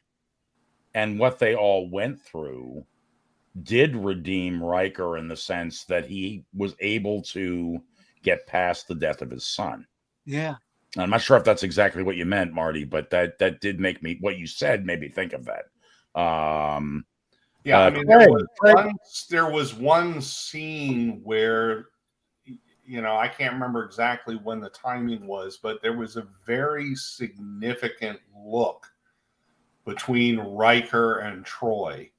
and what they all went through did redeem Riker in the sense that he was able to get past the death of his son. Yeah. I'm not sure if that's exactly what you meant, Marty, but that did make me, what you said made me think of that. Yeah, I mean, there was one scene where, I can't remember exactly when the timing was, but there was a very significant look between Riker and Troy,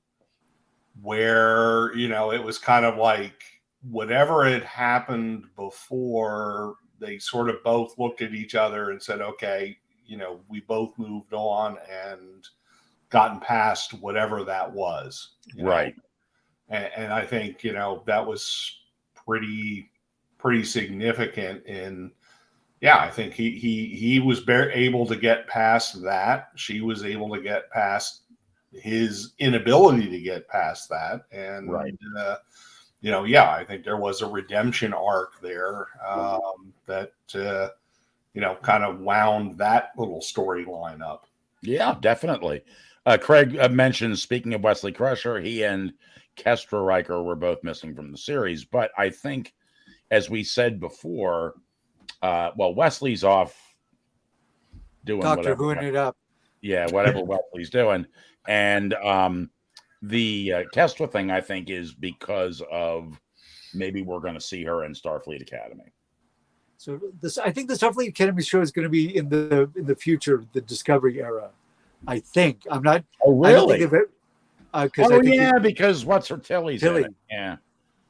where, it was kind of like whatever had happened before, they sort of both looked at each other and said, okay, we both moved on and gotten past whatever that was. Right. And I think, that was pretty significant I think he was able to get past that. She was able to get past his inability to get past that. And, right. I think there was a redemption arc there that, kind of wound that little storyline up. Yeah, definitely. Craig mentioned, speaking of Wesley Crusher, he and Kestra Riker were both missing from the series. But I think, as we said before, Wesley's off doing Doctor whatever. Whoing it up. Yeah, whatever Wesley's doing. And the Kestra thing, I think, is because of maybe we're going to see her in Starfleet Academy. So I think the Starfleet Academy show is going to be in the future, the Discovery era. I think. I'm not. Oh, really? Because what's her Tilly's in it. Yeah. It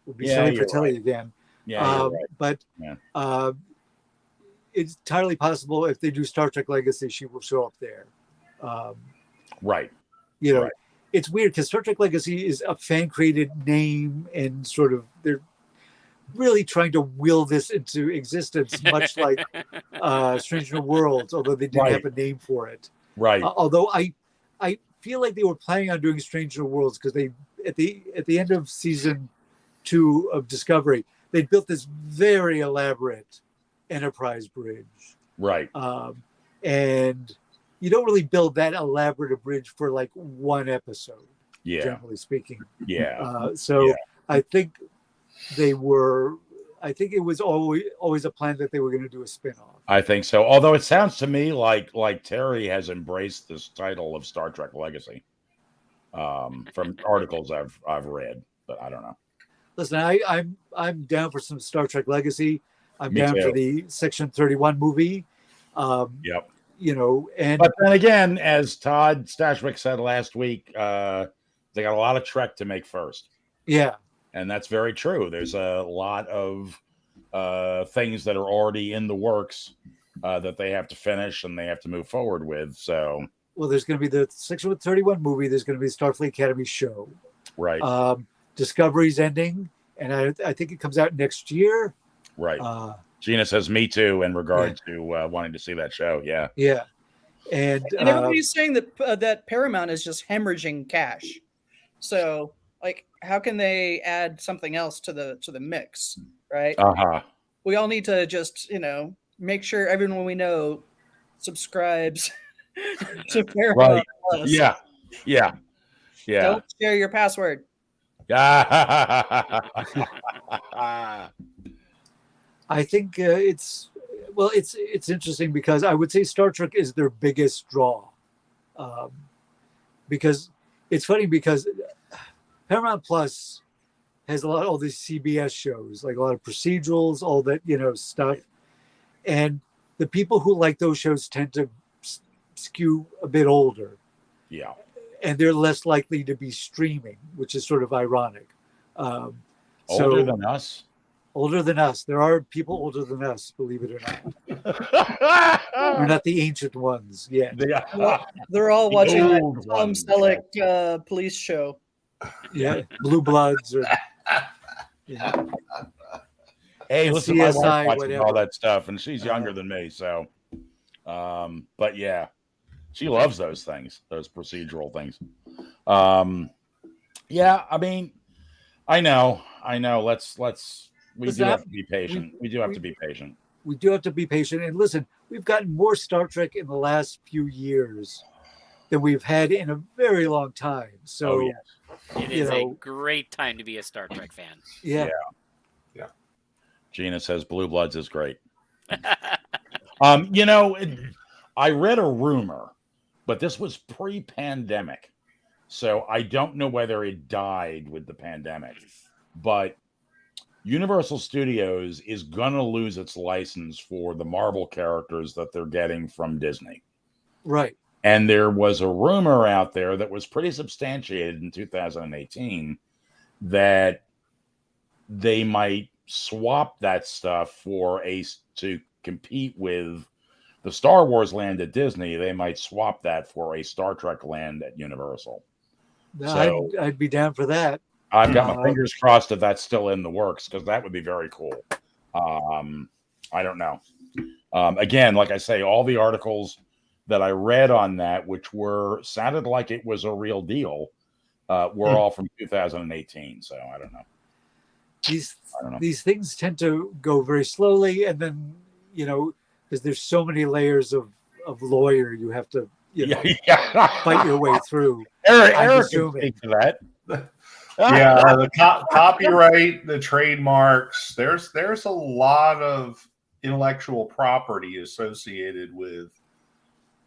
would be silly for Tilly again. Yeah. But it's entirely possible if they do Star Trek Legacy, she will show up there. Right. Right. It's weird because Star Trek Legacy is a fan created name, and sort of they're really trying to will this into existence, much like Strange New Worlds, although they didn't have a name for it. Right. Although I feel like they were planning on doing Strange New Worlds, because they at the end of season 2 of Discovery, they built this very elaborate Enterprise bridge. Right. And you don't really build that elaborate a bridge for like one episode. Yeah. Generally speaking. Yeah. I think it was always a plan that they were going to do a spin-off. I think so. Although it sounds to me like Terry has embraced this title of Star Trek Legacy, from articles I've read, but I don't know. Listen, I'm down for some Star Trek Legacy. I'm Me down too. for the Section 31 movie. Yep. and But then again, as Todd Stashwick said last week, they got a lot of Trek to make first. yeah, And that's very true. There's a lot of things that are already in the works that they have to finish and they have to move forward with. So, well, there's going to be the Section 31 movie. There's going to be the Starfleet Academy show. right, Discovery's ending, and I think it comes out next year. right. Gina says, me too, in regard Yeah. to wanting to see that show. Yeah. Yeah, and everybody's saying that that Paramount is just hemorrhaging cash. So, like, how can they add something else to the mix, right? Uh-huh. We all need to just, make sure everyone we know subscribes to Paramount Right. Plus. Yeah. Yeah. Yeah. Don't share your password. I think it's interesting because I would say Star Trek is their biggest draw, because it's funny because Paramount Plus has all these CBS shows, like a lot of procedurals, all that stuff, and the people who like those shows tend to skew a bit older. Yeah. And they're less likely to be streaming, which is sort of ironic. Older than us? Older than us. There are people older than us, believe it or not. We're not the ancient ones yet. They're all watching that old Tom ones, Selleck police show. Yeah, Blue Bloods. Or, yeah. Hey, listen, my CSI, wife watches whatever. all that stuff, and she's younger than me, so. But yeah, she loves those things, those procedural things. Yeah, I mean, I know. We do have to be patient. We do have to be patient. We do have to be patient. And listen, we've gotten more Star Trek in the last few years than we've had in a very long time. So, It is a great time to be a Star Trek fan. Yeah. Gina says Blue Bloods is great. I read a rumor, but this was pre-pandemic, so I don't know whether it died with the pandemic. But Universal Studios is gonna lose its license for the Marvel characters that they're getting from Disney. Right. And there was a rumor out there that was pretty substantiated in 2018 that they might swap that stuff to compete with the Star Wars land at Disney. They might swap that for a Star Trek land at Universal. So I'd be down for that. I've got my fingers crossed that that's still in the works, because that would be very cool. I don't know. Again, like I say, all the articles that I read on that, which sounded like it was a real deal, were all from 2018. So I don't know. These things tend to go very slowly, and then because there's so many layers of lawyer you have to fight your way through. Eric can speak to that. The copyright, the trademarks. There's a lot of intellectual property associated with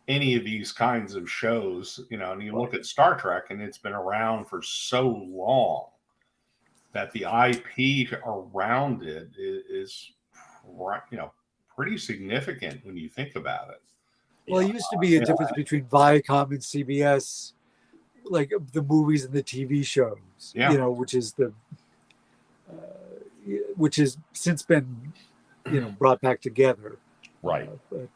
any of these kinds of shows. And you look at Star Trek, and it's been around for so long that the IP around it is pretty significant when you think about it. Well, it used to be a difference between Viacom and CBS, like the movies and the TV shows. Which has since been brought back together. Right.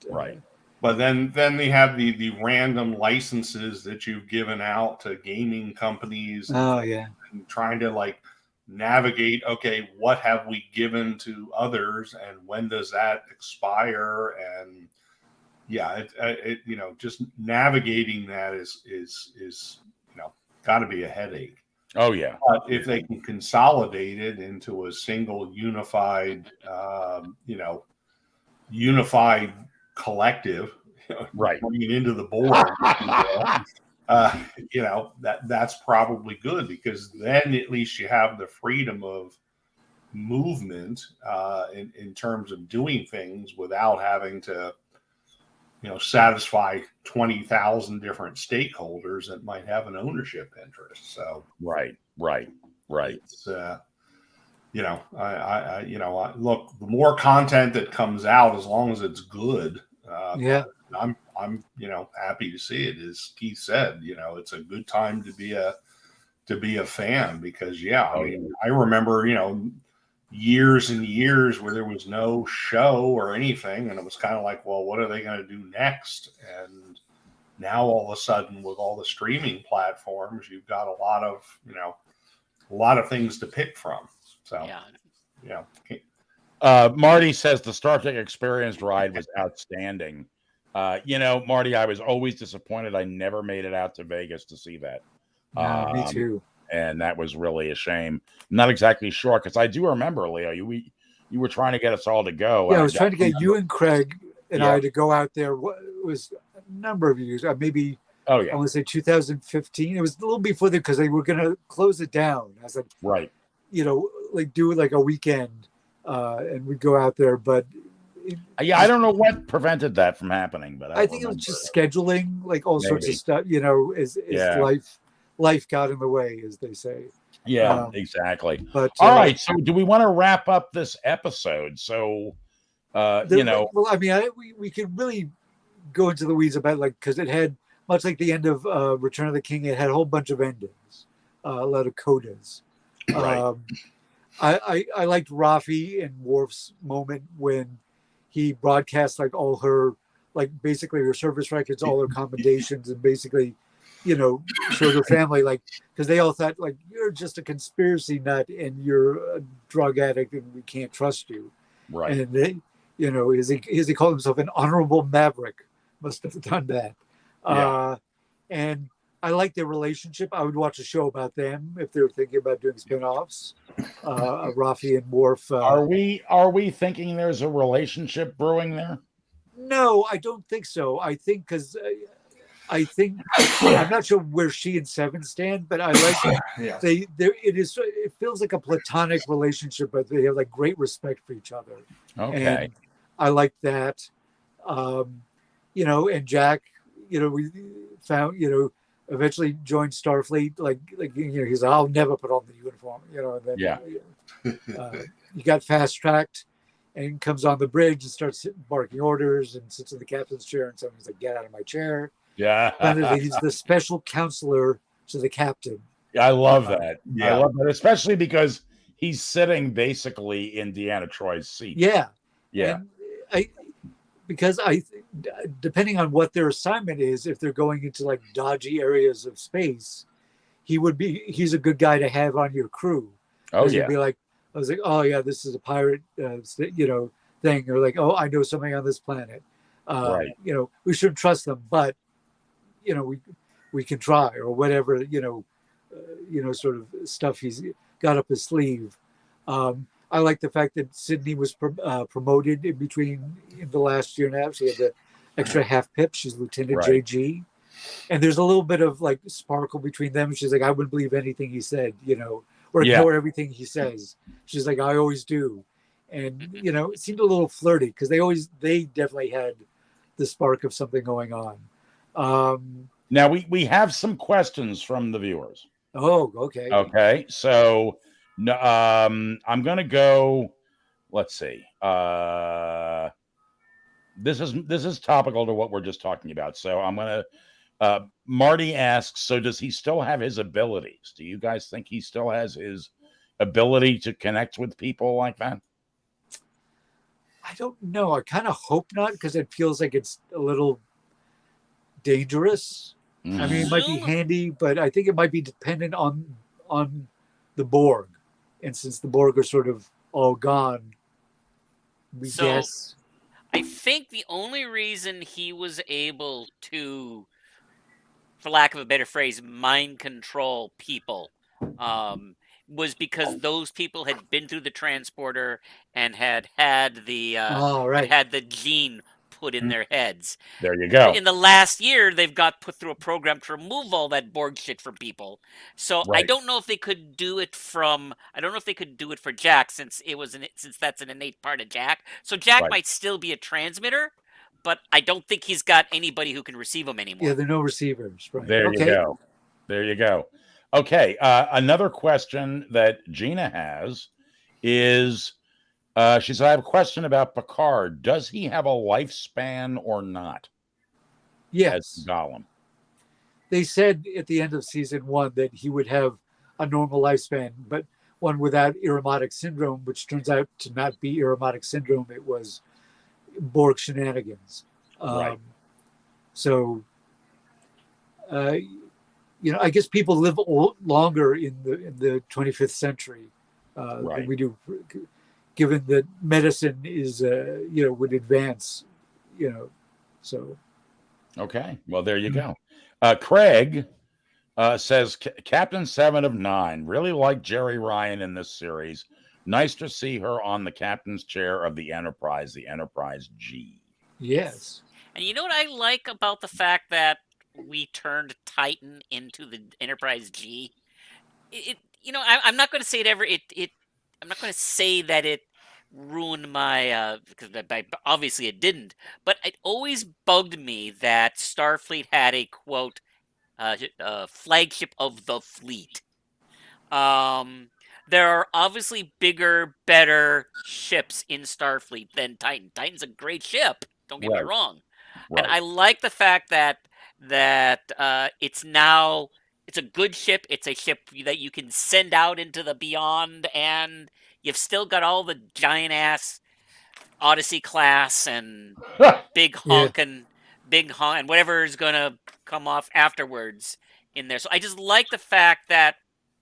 Right. But then they have the random licenses that you've given out to gaming companies. And trying to navigate, okay, what have we given to others and when does that expire? And just navigating that is got to be a headache. Oh yeah. But if they can consolidate it into a single unified collective, right, bringing it into the board, that's probably good, because then at least you have the freedom of movement in terms of doing things without having to satisfy 20,000 different stakeholders that might have an ownership interest. So right. It's, look, the more content that comes out, as long as it's good, I'm I'm happy to see it. As Keith said, it's a good time to be a fan, because I remember years and years where there was no show or anything, and it was kind of like, well, what are they going to do next? And now all of a sudden, with all the streaming platforms, you've got a lot of things to pick from. So Marty says the Star Trek Experience ride was outstanding. Marty, I was always disappointed I never made it out to Vegas to see that. Me too. And that was really a shame. I'm not exactly sure, because I do remember, Leo, you were trying to get us all to go. Yeah, I was trying to get you and Craig and I to go out there. It was a number of years, maybe. Oh yeah, I want to say 2015. It was a little before that, because they were going to close it down. I said, right, do it like a weekend, and we'd go out there. But I don't know what prevented that from happening, but I think it was just scheduling, like all sorts of stuff. Is life got in the way, as they say. Yeah, exactly. But all right, so do we want to wrap up this episode? So, well, I mean, we could really go into the weeds about, because it had, much like the end of Return of the King, it had a whole bunch of endings, a lot of codas. Right. I liked Rafi and Worf's moment when he broadcast all her, basically her service records, all her commendations, and basically, showed her family, because they all thought, you're just a conspiracy nut and you're a drug addict and we can't trust you. Right. And they, as he called himself an honorable maverick, must have done that. Yeah. And I like their relationship. I would watch a show about them if they were thinking about doing spin-offs. Rafi and Worf. Are we thinking there's a relationship brewing there? No, I don't think so. I think because I'm not sure where she and Seven stand, but I like it feels like a platonic relationship, but they have great respect for each other. Okay. And I like that. And Jack, we found, eventually joined Starfleet. He's like, I'll never put on the uniform, and then he got fast tracked and comes on the bridge and starts barking orders and sits in the captain's chair, and someone's like, get out of my chair. Yeah. He's the special counselor to the captain. I love that. Yeah. I love that, especially because he's sitting basically in Deanna Troy's seat. Yeah. Yeah. And because depending on what their assignment is, if they're going into dodgy areas of space, he's a good guy to have on your crew. Oh yeah. He'd be like, I was like, oh yeah, this is a pirate, thing, or oh, I know something on this planet. Right. We shouldn't trust them, but we can try, or whatever, sort of stuff he's got up his sleeve. I like the fact that Sydney was promoted in the last year and a half. She had the extra half pip. She's Lieutenant JG. And there's a little bit of sparkle between them. She's like, I wouldn't believe anything he said, or ignore everything he says. She's like, I always do. And, it seemed a little flirty, because they definitely had the spark of something going on. Now we have some questions from the viewers. Oh, okay. Okay. So I'm going to go, let's see. This is topical to what we're just talking about. So I'm going to, Marty asks, so does he still have his abilities? Do you guys think he still has his ability to connect with people like that? I don't know. I kind of hope not, because it feels like it's a little dangerous. Mm-hmm. I mean, it might be handy, but I think it might be dependent on the Borg. And since the Borg are sort of all gone, we guess. I think the only reason he was able to, for lack of a better phrase, mind control people, was because those people had been through the transporter and had the had the gene put in their heads. There you go. In the last year, they've got put through a program to remove all that Borg shit from people. So I don't know if they could do it I don't know if they could do it for Jack, since that's an innate part of Jack. So Jack might still be a transmitter, but I don't think he's got anybody who can receive them anymore. Yeah, there are no receivers. Right. There you go. Okay. Another question that Gina has is, she said, I have a question about Picard. Does he have a lifespan or not? Yes. Gollum. They said at the end of season 1 that he would have a normal lifespan, but one without Irumodic syndrome, which turns out to not be Irumodic syndrome. It was Borg shenanigans. Right. So, I guess people live longer in the 25th century than we do, given that medicine is, would advance, so. Okay. Well, there you go. Craig says, Captain 7 of 9, really like Jerry Ryan in this series. Nice to see her on the captain's chair of the Enterprise G. Yes. And you know what I like about the fact that we turned Titan into the Enterprise G? I'm not going to say it ever. I'm not going to say that it ruined my because obviously it didn't. But it always bugged me that Starfleet had a quote flagship of the fleet. There are obviously bigger, better ships in Starfleet than Titan. Titan's a great ship. Don't get me wrong. Right. And I like the fact that it's now it's a good ship. It's a ship that you can send out into the beyond, and you've still got all the giant ass Odyssey class and big honk and whatever is gonna come off afterwards in there. So I just like the fact that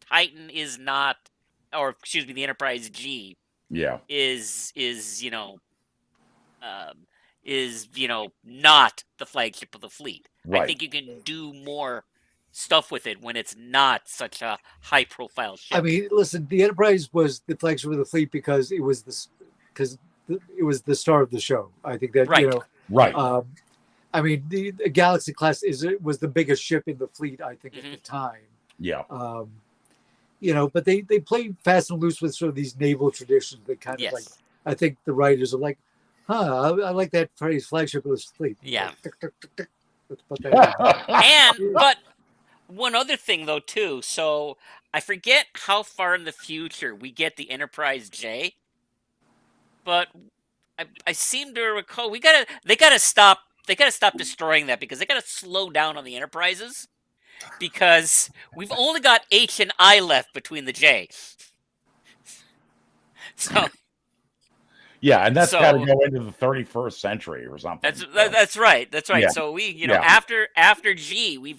Titan is not, or excuse me, the Enterprise G. Yeah. Is not the flagship of the fleet. Right. I think you can do more stuff with it when it's not such a high profile ship. I mean, listen, the Enterprise was the flagship of the fleet because it was it was the star of the show. I think that right. I mean, the Galaxy class was the biggest ship in the fleet, I think, at the time. Yeah. But they played fast and loose with sort of these naval traditions that kind of like, I think the writers are like, I like that phrase, flagship of the fleet. Yeah. Let's put that in. But one other thing though too, so I forget how far in the future we get the Enterprise J, but I seem to recall they gotta stop destroying that, because they gotta slow down on the Enterprises, because we've only got H and I left between the J. So yeah, and that's got to go into the 31st century or something. That's right. Yeah. So we, after G, we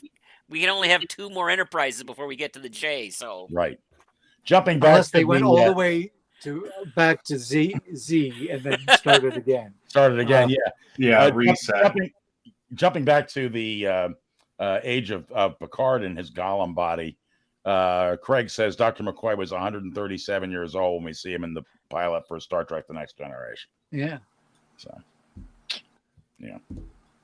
can only have 2 more Enterprises before we get to the J. So right, jumping back. Unless they went all the way back to Z, and then started again. Reset. Jumping back to the age of Picard and his Gollum body. Craig says Dr. McCoy was 137 years old when we see him in the pilot for Star Trek: The Next Generation. Yeah. So, yeah.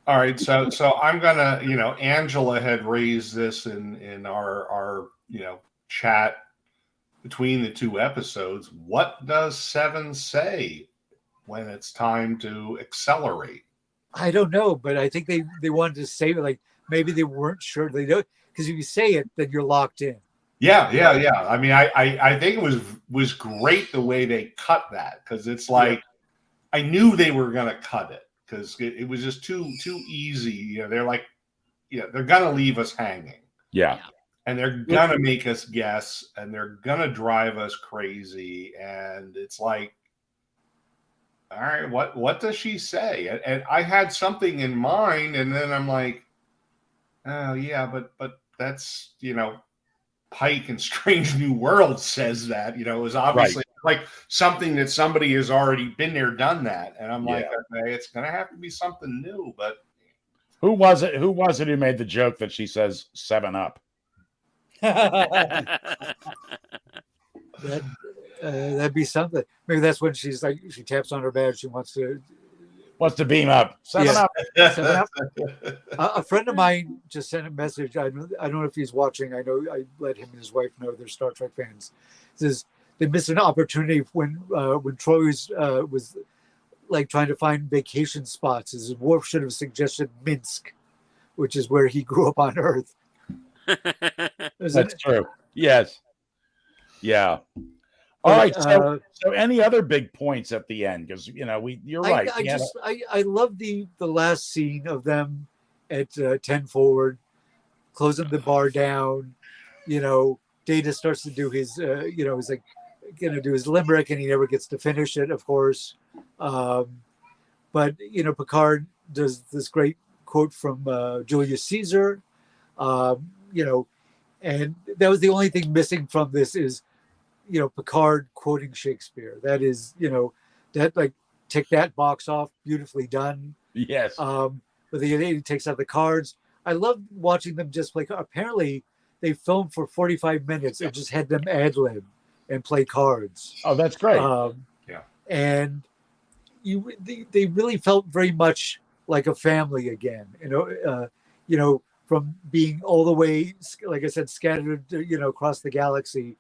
All right. So I'm gonna, Angela had raised this in our chat between the 2 episodes. What does 7 say when it's time to accelerate? I don't know, but I think they wanted to say it, like maybe they weren't sure they don't, because if you say it, then you're locked in. Yeah. I mean, I think it was great the way they cut that, because it's like I knew they were going to cut it, because it was just too easy. They're like, they're going to leave us hanging. Yeah. And they're going to make us guess, and they're going to drive us crazy. And it's like, all right, what does she say? And I had something in mind, and then I'm like, oh yeah, but that's, Pike in Strange New World says that, it was obviously like something that somebody has already been there, done that. And I'm like, okay, it's going to have to be something new. But who was it who made the joke that she says 7 Up? That'd be something. Maybe that's when she's like, she taps on her badge. She wants to beam up. 7 Up. 7 Up. A friend of mine just sent a message. I don't know if he's watching. I know I let him and his wife know they're Star Trek fans. Says they missed an opportunity when Troy was like trying to find vacation spots. His Worf should have suggested Minsk, which is where he grew up on Earth. That's true. Yes. Yeah. All right. So any other big points at the end? Because you're right. I love the last scene of them at 10 forward, closing the bar down. Data starts to do his, he's like going to do his limerick, and he never gets to finish it, of course. But Picard does this great quote from Julius Caesar, and that was the only thing missing from this is, Picard quoting Shakespeare. That is, that like tick that box off, beautifully done. Yes. But he takes out the cards. I love watching them just play. Apparently, they filmed for 45 minutes and just had them ad lib and play cards. Oh, that's great. Yeah. And they really felt very much like a family again. From being all the way, like I said, scattered, across the galaxy,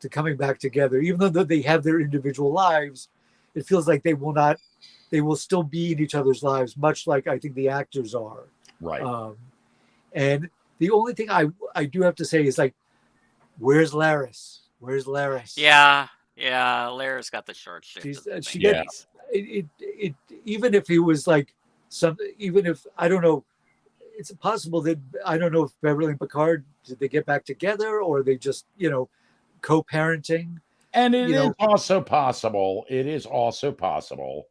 to coming back together. Even though they have their individual lives, it feels like they will still be in each other's lives, much like I think the actors are. Right. And the only thing I do have to say is, like, where's Laris? Where's Laris? Yeah, Lara's got the short shift. She gets it. Even if he was like even if I don't know, it's possible that I don't know if Beverly and Picard, did they get back together, or they just co-parenting. And it is also possible. It is also possible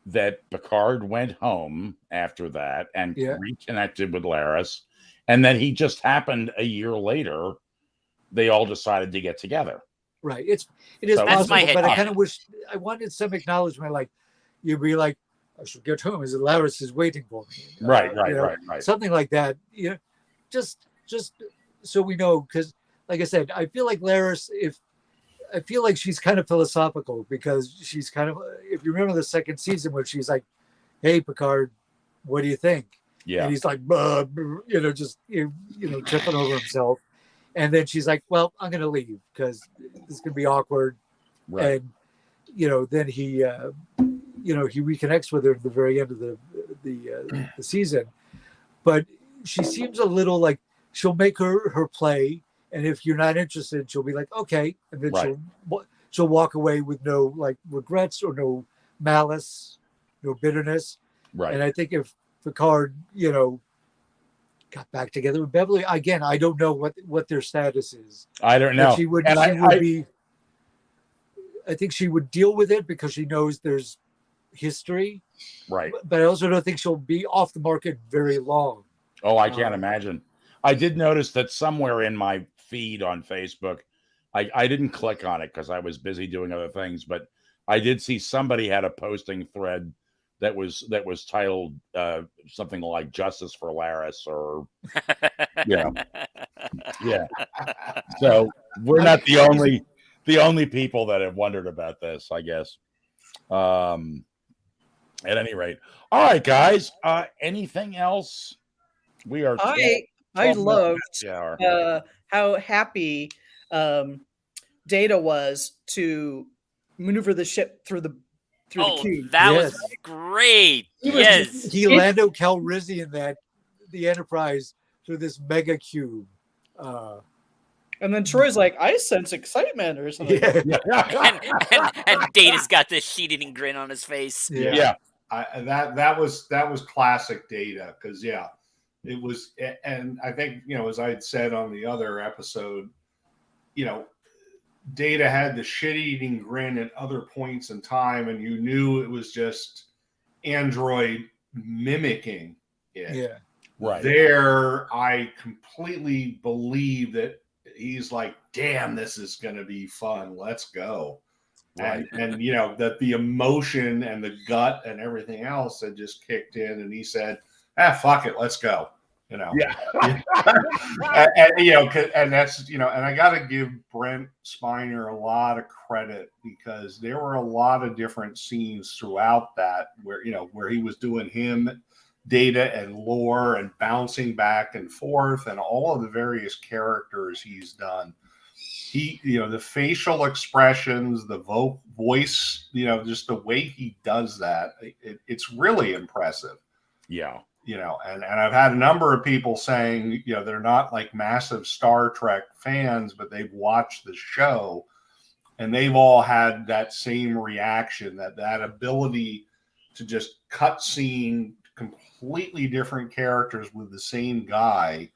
that Picard went home after that and reconnected with Laris, and then he just happened a year later. They all decided to get together. Right. It is So- possible, but I kind of wish I wanted some acknowledgement. Like, you'd be like, I should get home, as Laris is waiting for me. Right. Something like that. Just so we know, because, like I said, I feel like Laris, I feel like she's kind of philosophical, because she's kind of, if you remember the second season where she's like, hey, Picard, what do you think? Yeah. And he's like, just, tripping over himself. And then she's like, well, I'm going to leave because this is going to be awkward. Right. And, then he, he reconnects with her at the very end of the season. But she seems a little like she'll make her play. And if you're not interested, she'll be like, okay. And then she'll walk away with no like regrets or no malice, no bitterness. Right. And I think if Picard, got back together with Beverly again, I don't know what their status is. I don't know. But she would be. I think she would deal with it because she knows there's history. Right. But I also don't think she'll be off the market very long. Oh, I can't imagine. I did notice that somewhere in my feed on Facebook, I didn't click on it because I was busy doing other things, but I did see somebody had a posting thread that was titled something like "Justice for Laris" or yeah. So we're not the only people that have wondered about this, I guess. At any rate, all right, guys. Anything else? We are. I loved how happy Data was to maneuver the ship through the cube. That was great. He Lando Calrissian the Enterprise through this mega cube. And then Troy's like, I sense excitement or something. Yeah. and Data's got this sheet-eating grin on his face. Yeah. That was classic Data, because it was, and I think as I had said on the other episode, Data had the shit-eating grin at other points in time, and you knew it was just Android mimicking it. Yeah. Right. There, I completely believe that he's like, damn, this is going to be fun. Let's go. Right. And that the emotion and the gut and everything else had just kicked in, and he said, fuck it, let's go. Yeah. And that's, and I got to give Brent Spiner a lot of credit, because there were a lot of different scenes throughout that where he was doing him, Data, and Lore, and bouncing back and forth, and all of the various characters he's done. He, the facial expressions, the voice, just the way he does that, it's really impressive. Yeah. And I've had a number of people saying, they're not like massive Star Trek fans, but they've watched the show, and they've all had that same reaction, that ability to just cut scene, completely different characters with the same guy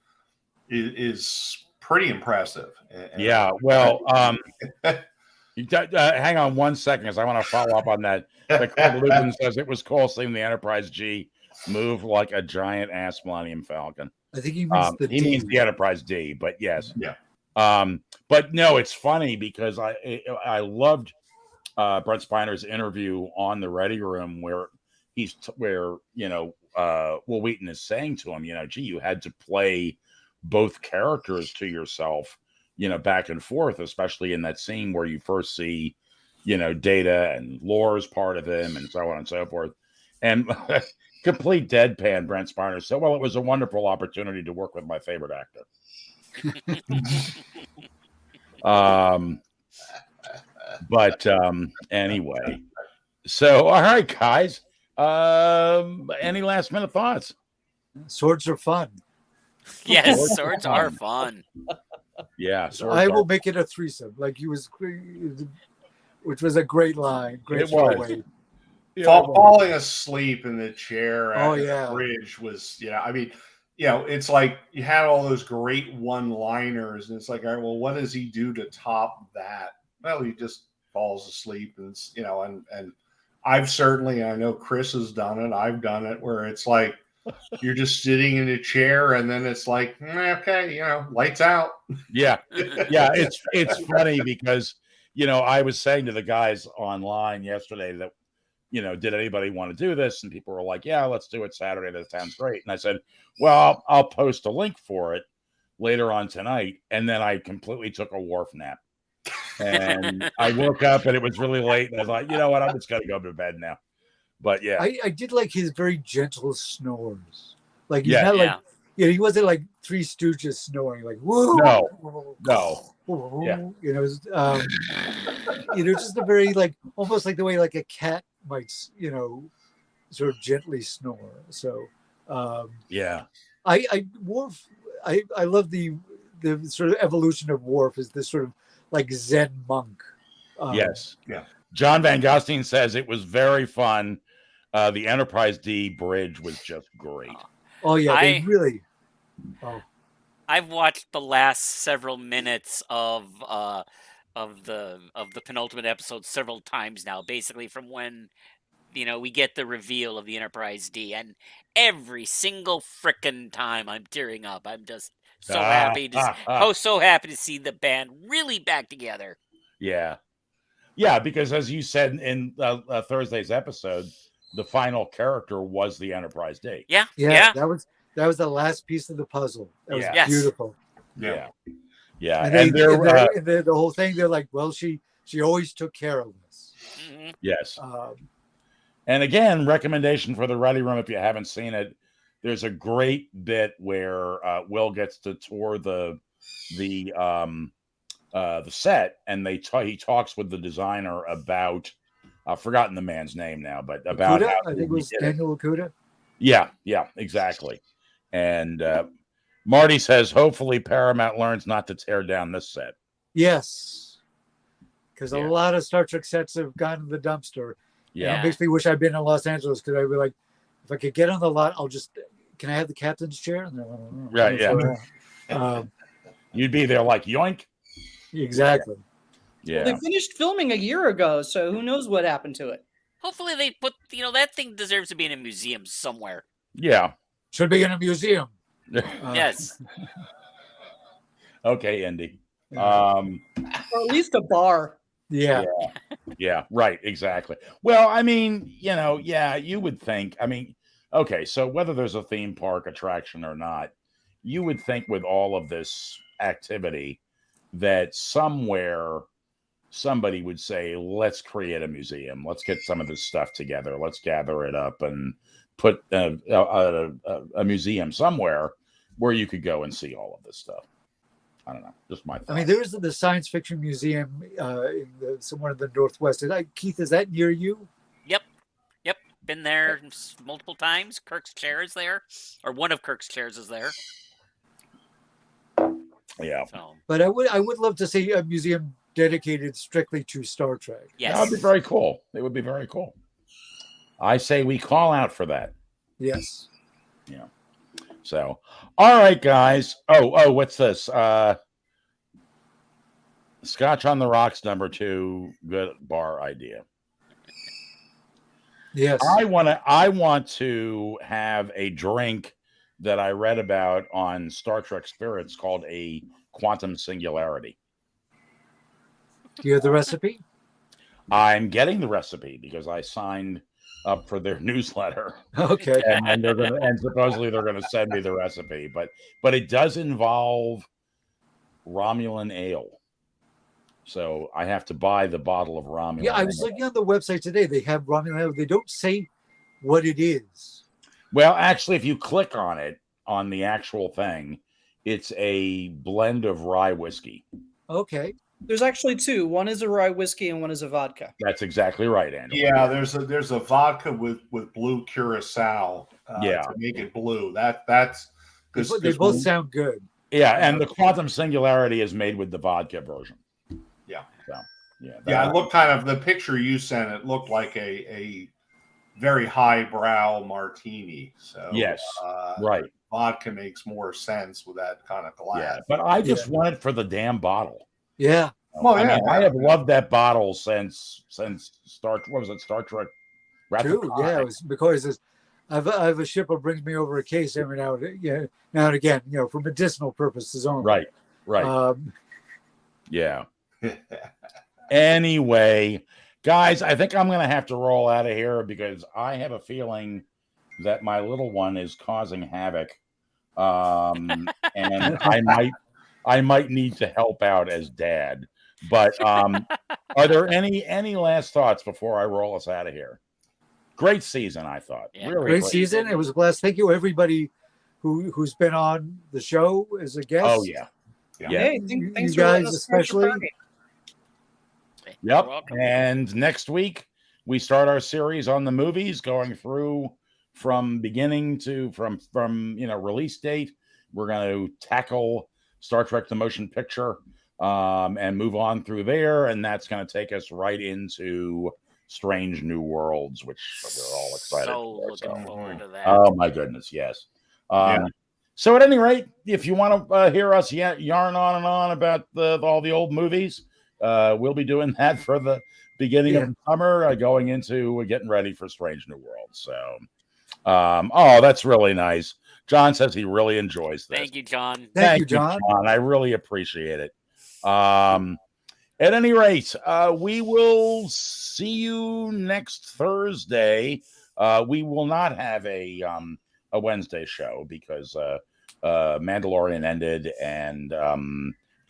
is pretty impressive. Yeah. Well, hang on 1 second, because I want to follow up on that. But Craig Lupin says it was cool seeing the Enterprise G move like a giant ass Millennium Falcon. I think he means he means the Enterprise D, but yes. Yeah. But no, it's funny because I loved Brent Spiner's interview on the Ready Room where Will Wheaton is saying to him, gee, you had to play both characters to yourself, back and forth, especially in that scene where you first see, Data and Lore's part of him and so on and so forth. And complete deadpan, Brent Spiner said, well, it was a wonderful opportunity to work with my favorite actor. But anyway, so all right, guys. Any last minute thoughts? Swords are fun. Yes, swords are fun. Yeah, I will make it a threesome, like he was, which was a great line. Great was. Falling asleep in the chair at the bridge was, it's like you had all those great one-liners, and it's like, all right, well, what does he do to top that? Well, he just falls asleep, and and I've certainly, I know Chris has done it, I've done it, where it's like you're just sitting in a chair, and then it's like, okay, lights out. Yeah, it's funny because I was saying to the guys online yesterday that did anybody want to do this, and people were like, yeah, let's do it Saturday. That sounds great. And I said, well, I'll post a link for it later on tonight. And then I completely took a Worf nap. And I woke up and it was really late. And I was like, you know what? I'm just going to go to bed now. But yeah. I did like his very gentle snores. Like, he's not like, he wasn't like Three Stooges snoring, like, whoa. No. Yeah. Just a very, like, almost like the way like a cat might, sort of gently snore. So, Worf, I love the sort of evolution of Worf is this sort of like Zen monk. Yes. Yeah. John Van Gosteen says it was very fun. The Enterprise D bridge was just great. Oh yeah, they really. Oh. I've watched the last several minutes of the penultimate episode several times now. Basically, from when we get the reveal of the Enterprise D, and every single frickin' time I'm tearing up. I'm just so happy so happy to see the band really back together. Yeah, because as you said in Thursday's episode, the final character was the Enterprise D. Yeah. That was the last piece of the puzzle. That was beautiful. Yeah. And the whole thing, they're like, well, she always took care of us. Mm-hmm. Yes. And again, recommendation for the Ready Room if you haven't seen it. There's a great bit where Will gets to tour the set, and he talks with the designer about I've forgotten the man's name now, but about Okuda? I think it was Daniel Okuda. Yeah, exactly. And Marty says, hopefully Paramount learns not to tear down this set. Yes, because a lot of Star Trek sets have gone in the dumpster. Yeah, it makes me wish I'd been in Los Angeles, because I'd be like, if I could get on the lot, can I have the captain's chair? And right, yeah. You'd be there like, yoink. Exactly. Yeah. Well, they finished filming a year ago, so who knows what happened to it. Hopefully they put, that thing deserves to be in a museum somewhere. Yeah. Should be in a museum. Yes. Okay, Indy. Or at least a bar. Yeah. Yeah, right, exactly. Well, I mean, you would think, okay, so whether there's a theme park attraction or not, you would think with all of this activity that somewhere somebody would say, let's create a museum. Let's get some of this stuff together. Let's gather it up and put a museum somewhere where you could go and see all of this stuff. I don't know. Just my thought. There's the Science Fiction Museum somewhere in the Northwest. Keith, is that near you? Yep. Been there multiple times. Kirk's chair is there, or one of Kirk's chairs is there. Yeah. So. But I would love to see a museum dedicated strictly to Star Trek. Yes. That would be very cool. It would be very cool. I say we call out for that. Yes. Yeah. So, all right, guys. Oh, what's this? Scotch on the Rocks #2, good bar idea. Yes. I want to have a drink that I read about on Star Trek Spirits called a quantum singularity. Do you have the recipe? I'm getting the recipe because I signed up for their newsletter. Okay. And supposedly they're gonna send me the recipe, but it does involve Romulan ale. So I have to buy the bottle of Romulan. Yeah, I was looking on the website today. They have Romulan. They don't say what it is. Well, actually, if you click on it on the actual thing, it's a blend of rye whiskey. Okay. There's actually two. One is a rye whiskey and one is a vodka. That's exactly right, Andrew. Yeah, there's a vodka with blue curacao. To make it blue. That's because They both sound good. Yeah, and the quantum singularity is made with the vodka version. Yeah. So, yeah. It looked kind of, the picture you sent. It looked like a very highbrow martini. So yes, right. Vodka makes more sense with that kind of glass. Yeah, but I just want it for the damn bottle. Yeah. Well, I have loved that bottle since Star Trek Rapid True. Yeah, it was because I have a ship that brings me over a case every now and again, for medicinal purposes only. Right. Yeah. Anyway, guys, I think I'm going to have to roll out of here because I have a feeling that my little one is causing havoc. And I might need to help out as dad. But are there any last thoughts before I roll us out of here? Great season, I thought. Yeah, really great season. It was a blast. Thank you, everybody who's been on the show as a guest. Oh yeah. Hey, thanks you for guys especially. Yep. And next week we start our series on the movies, going through from beginning to from release date. We're going to tackle Star Trek: The Motion Picture and move on through there, and that's going to take us right into Strange New Worlds, which we're all excited for. Looking forward to that. Oh my goodness, yes. So at any rate, if you want to hear us yarn on and on about all the old movies, we'll be doing that for the beginning of the summer, going into getting ready for Strange New Worlds. So, that's really nice. John says he really enjoys this. Thank you, John. Thank you, John. I really appreciate it. At any rate, we will see you next Thursday. We will not have a Wednesday show because Mandalorian ended, and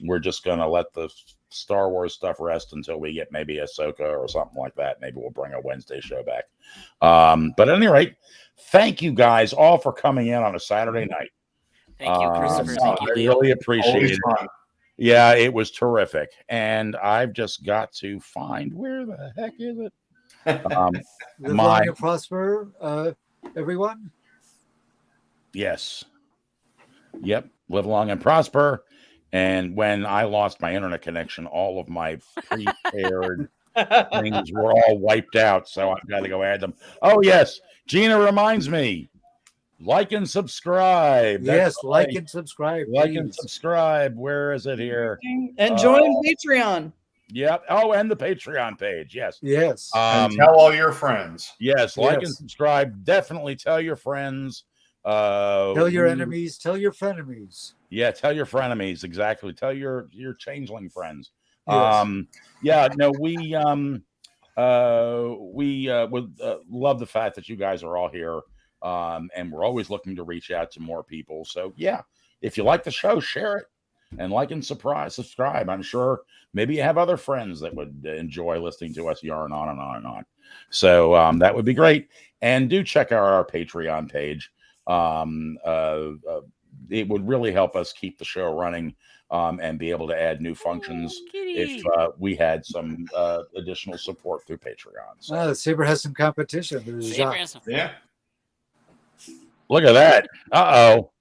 we're just going to let the Star Wars stuff rest until we get maybe Ahsoka or something like that. Maybe we'll bring a Wednesday show back. But at any rate, thank you guys all for coming in on a Saturday night. Thank you, Christopher. Thank you, I Leo. really appreciate it. Yeah, it was terrific. And I've just got to find, where the heck is it? Live long and prosper, everyone. Yes. Yep. Live long and prosper. And when I lost my internet connection, all of my prepared things were all wiped out. So I've got to go add them. Oh, yes. Gina reminds me. Like and subscribe. Yes, like and subscribe. Like and subscribe. Where is it here? And join Patreon. Yep. Oh, and the Patreon page. Yes. Yes. And tell all your friends. Yes. Like and subscribe. Definitely tell your friends. Tell your enemies. Tell your frenemies. Yeah. Tell your frenemies. Exactly. Tell your changeling friends. Yes. We would love the fact that you guys are all here. And we're always looking to reach out to more people. So yeah, if you like the show, share it and like and subscribe. I'm sure maybe you have other friends that would enjoy listening to us yarn on and on and on. So that would be great. And do check out our Patreon page. It would really help us keep the show running and be able to add new functions if we had some additional support through Patreon. So. Saber has some competition. Yeah. Look at that. Uh-oh.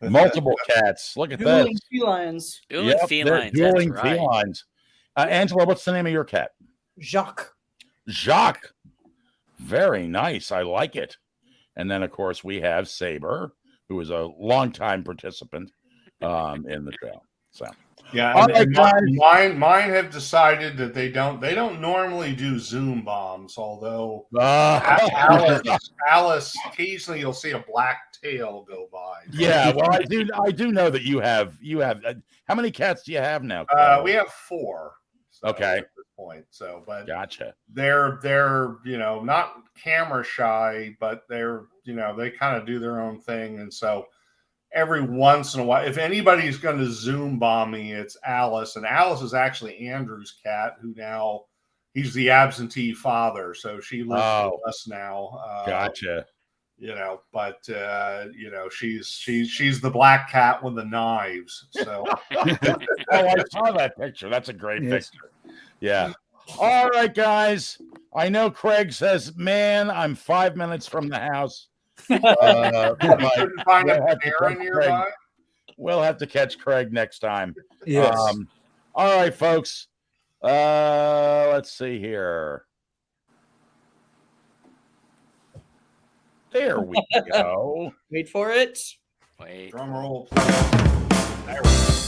Multiple cats. Look at Dueling that. felines. Dueling felines. Dueling That's right. felines. Angela, what's the name of your cat? Jacques. Jacques. Very nice. I like it. And then, of course, we have Saber, who is a longtime participant in the show. So, Yeah, all and, right, and guys. mine have decided that they don't normally do Zoom bombs, although Alice occasionally you'll see a black tail go by. Yeah, well, I do know that you have how many cats do you have now? We have 4. So, Okay. at this point. So, but Gotcha. they're not camera shy, but they're they kind of do their own thing, and so every once in a while, if anybody's going to Zoom bomb me, it's Alice, and Alice is actually Andrew's cat, who now he's the absentee father, so she lives with us now. Gotcha. But she's the black cat with the knives. So I saw that picture. That's a great picture. Yeah. All right, guys. I know Craig says, "Man, I'm 5 minutes from the house." Couldn't find a parent nearby. We'll have to catch Craig next time. Yes. All right, folks. Let's see here. There we go. Wait for it. Wait. Drum roll. There we go.